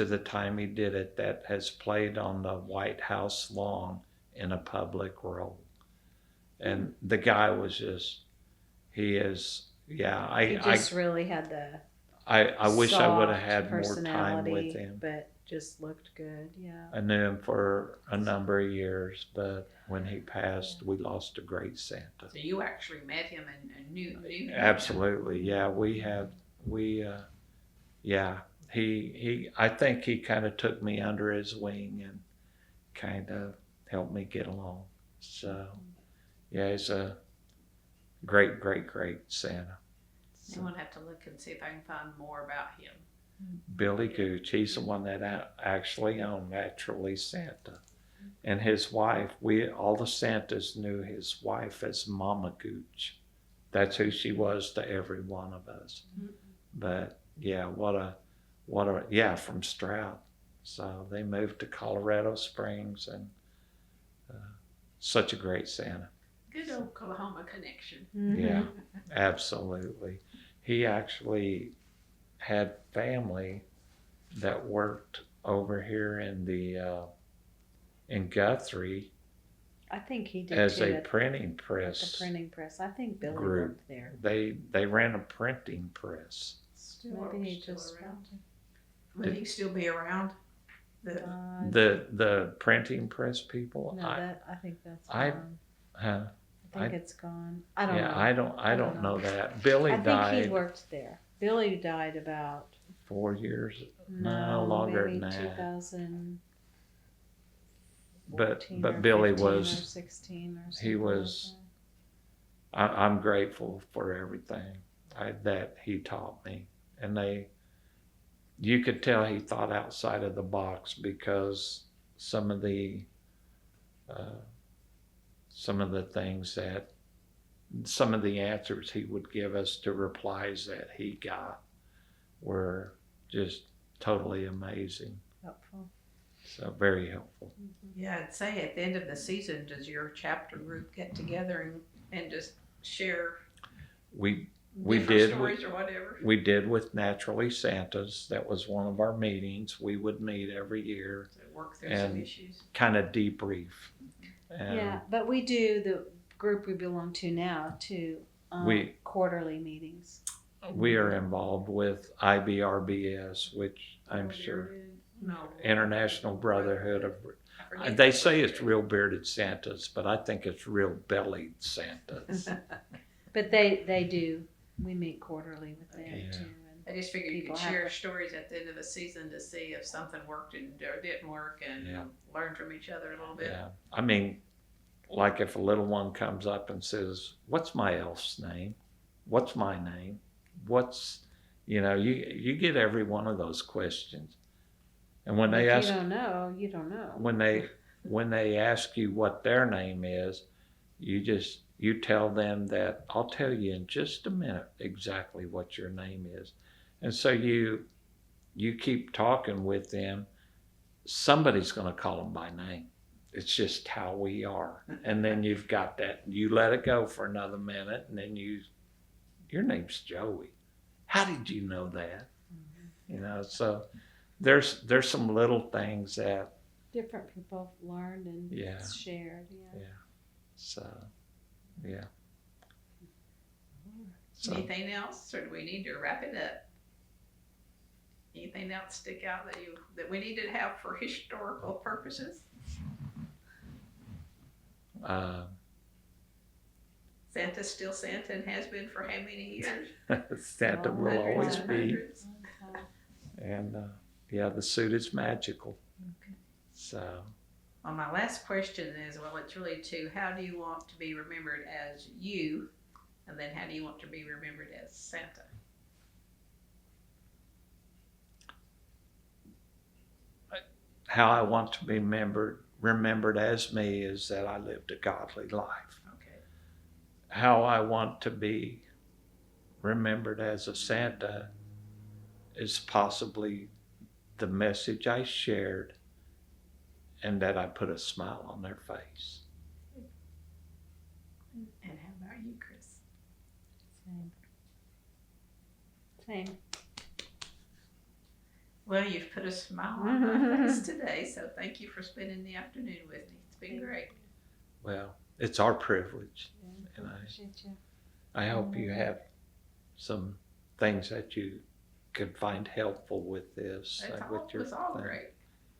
the time he did it, that has played on the White House lawn in a public role. And the guy was just, he is, yeah. He just really had the I wish I would have soft had more time personality, with him. but just looked good. Yeah. I knew him for a number of years, but when he passed, we lost a great Santa. So you actually met him and knew him. Absolutely, yeah. He I think he kind of took me under his wing and kind of helped me get along. So, yeah, he's a great Santa. I'm gonna have to look and see if I can find more about him. Billy Gooch, he's the one that actually owned Naturally Santa. And his wife, all the Santas knew his wife as Mama Gooch. That's who she was to every one of us. Mm-hmm. But yeah, from Stroud. So they moved to Colorado Springs, and such a great Santa. Good Oklahoma connection. Mm-hmm. Yeah, absolutely. He actually had family that worked over here in Guthrie I think he did as too a at printing the press printing press. I think Billy group. worked there. They ran a printing press. Maybe he Still just around. Will he still be around? The printing press people. No, I think that's I- gone. Huh? I think it's gone. I don't know. I don't know that. Billy I think died he worked there. Billy died about 4 years. no longer maybe than that. 2000. But Billy was. 16 or something. He was. I'm grateful for everything that he taught me, and you could tell he thought outside of the box, because some of the answers he would give us to replies that he got were just totally amazing. Helpful. So very helpful. Yeah, I'd say at the end of the season, does your chapter group get together and just share We different did. stories or whatever? We did with Naturally Santas. That was one of our meetings. We would meet every year, To work through some and issues. kind of debrief. And Yeah, but we do, the group we belong to now, to quarterly meetings. we are involved with IBRBS, which I'm sure No. International Brotherhood of. I forget. They say it's real bearded Santas, but I think it's real bellied Santas. But they do. We meet quarterly with them Yeah. too. I just figured you People could have share to- stories at the end of the season to see if something worked or didn't work, and Yeah. learn from each other a little bit. Yeah, I mean, like if a little one comes up and says, "What's my elf's name? What's my name? What's," you get every one of those questions, and when they If ask, you don't know, you don't know. when they ask you what their name is, you tell them that I'll tell you in just a minute exactly what your name is, and so you keep talking with them. Somebody's going to call them by name. It's just how we are. And then you've got that. You let it go for another minute, and then your name's Joey. How did you know that? So there's some little things that. Different people have learned and Yeah. shared. Yeah. So, yeah. So Anything else, or do we need to wrap it up? Anything else stick out that we need to have for historical purposes? Santa's still Santa and has been for how many years? Santa will Hundreds always and be, hundreds. and the suit is magical. Okay. So. Well, my last question is, it's really two. How do you want to be remembered as you? And then how do you want to be remembered as Santa? How I want to be remembered as me is that I lived a godly life. Okay. How I want to be remembered as a Santa is possibly the message I shared, and that I put a smile on their face. And how about you, Kris? Same. Well, you've put a smile on my face today, so thank you for spending the afternoon with me. It's been great. Well, it's our privilege, Yeah, and appreciate you. I hope you have some things that you could find helpful with this. It with your was all thing. great.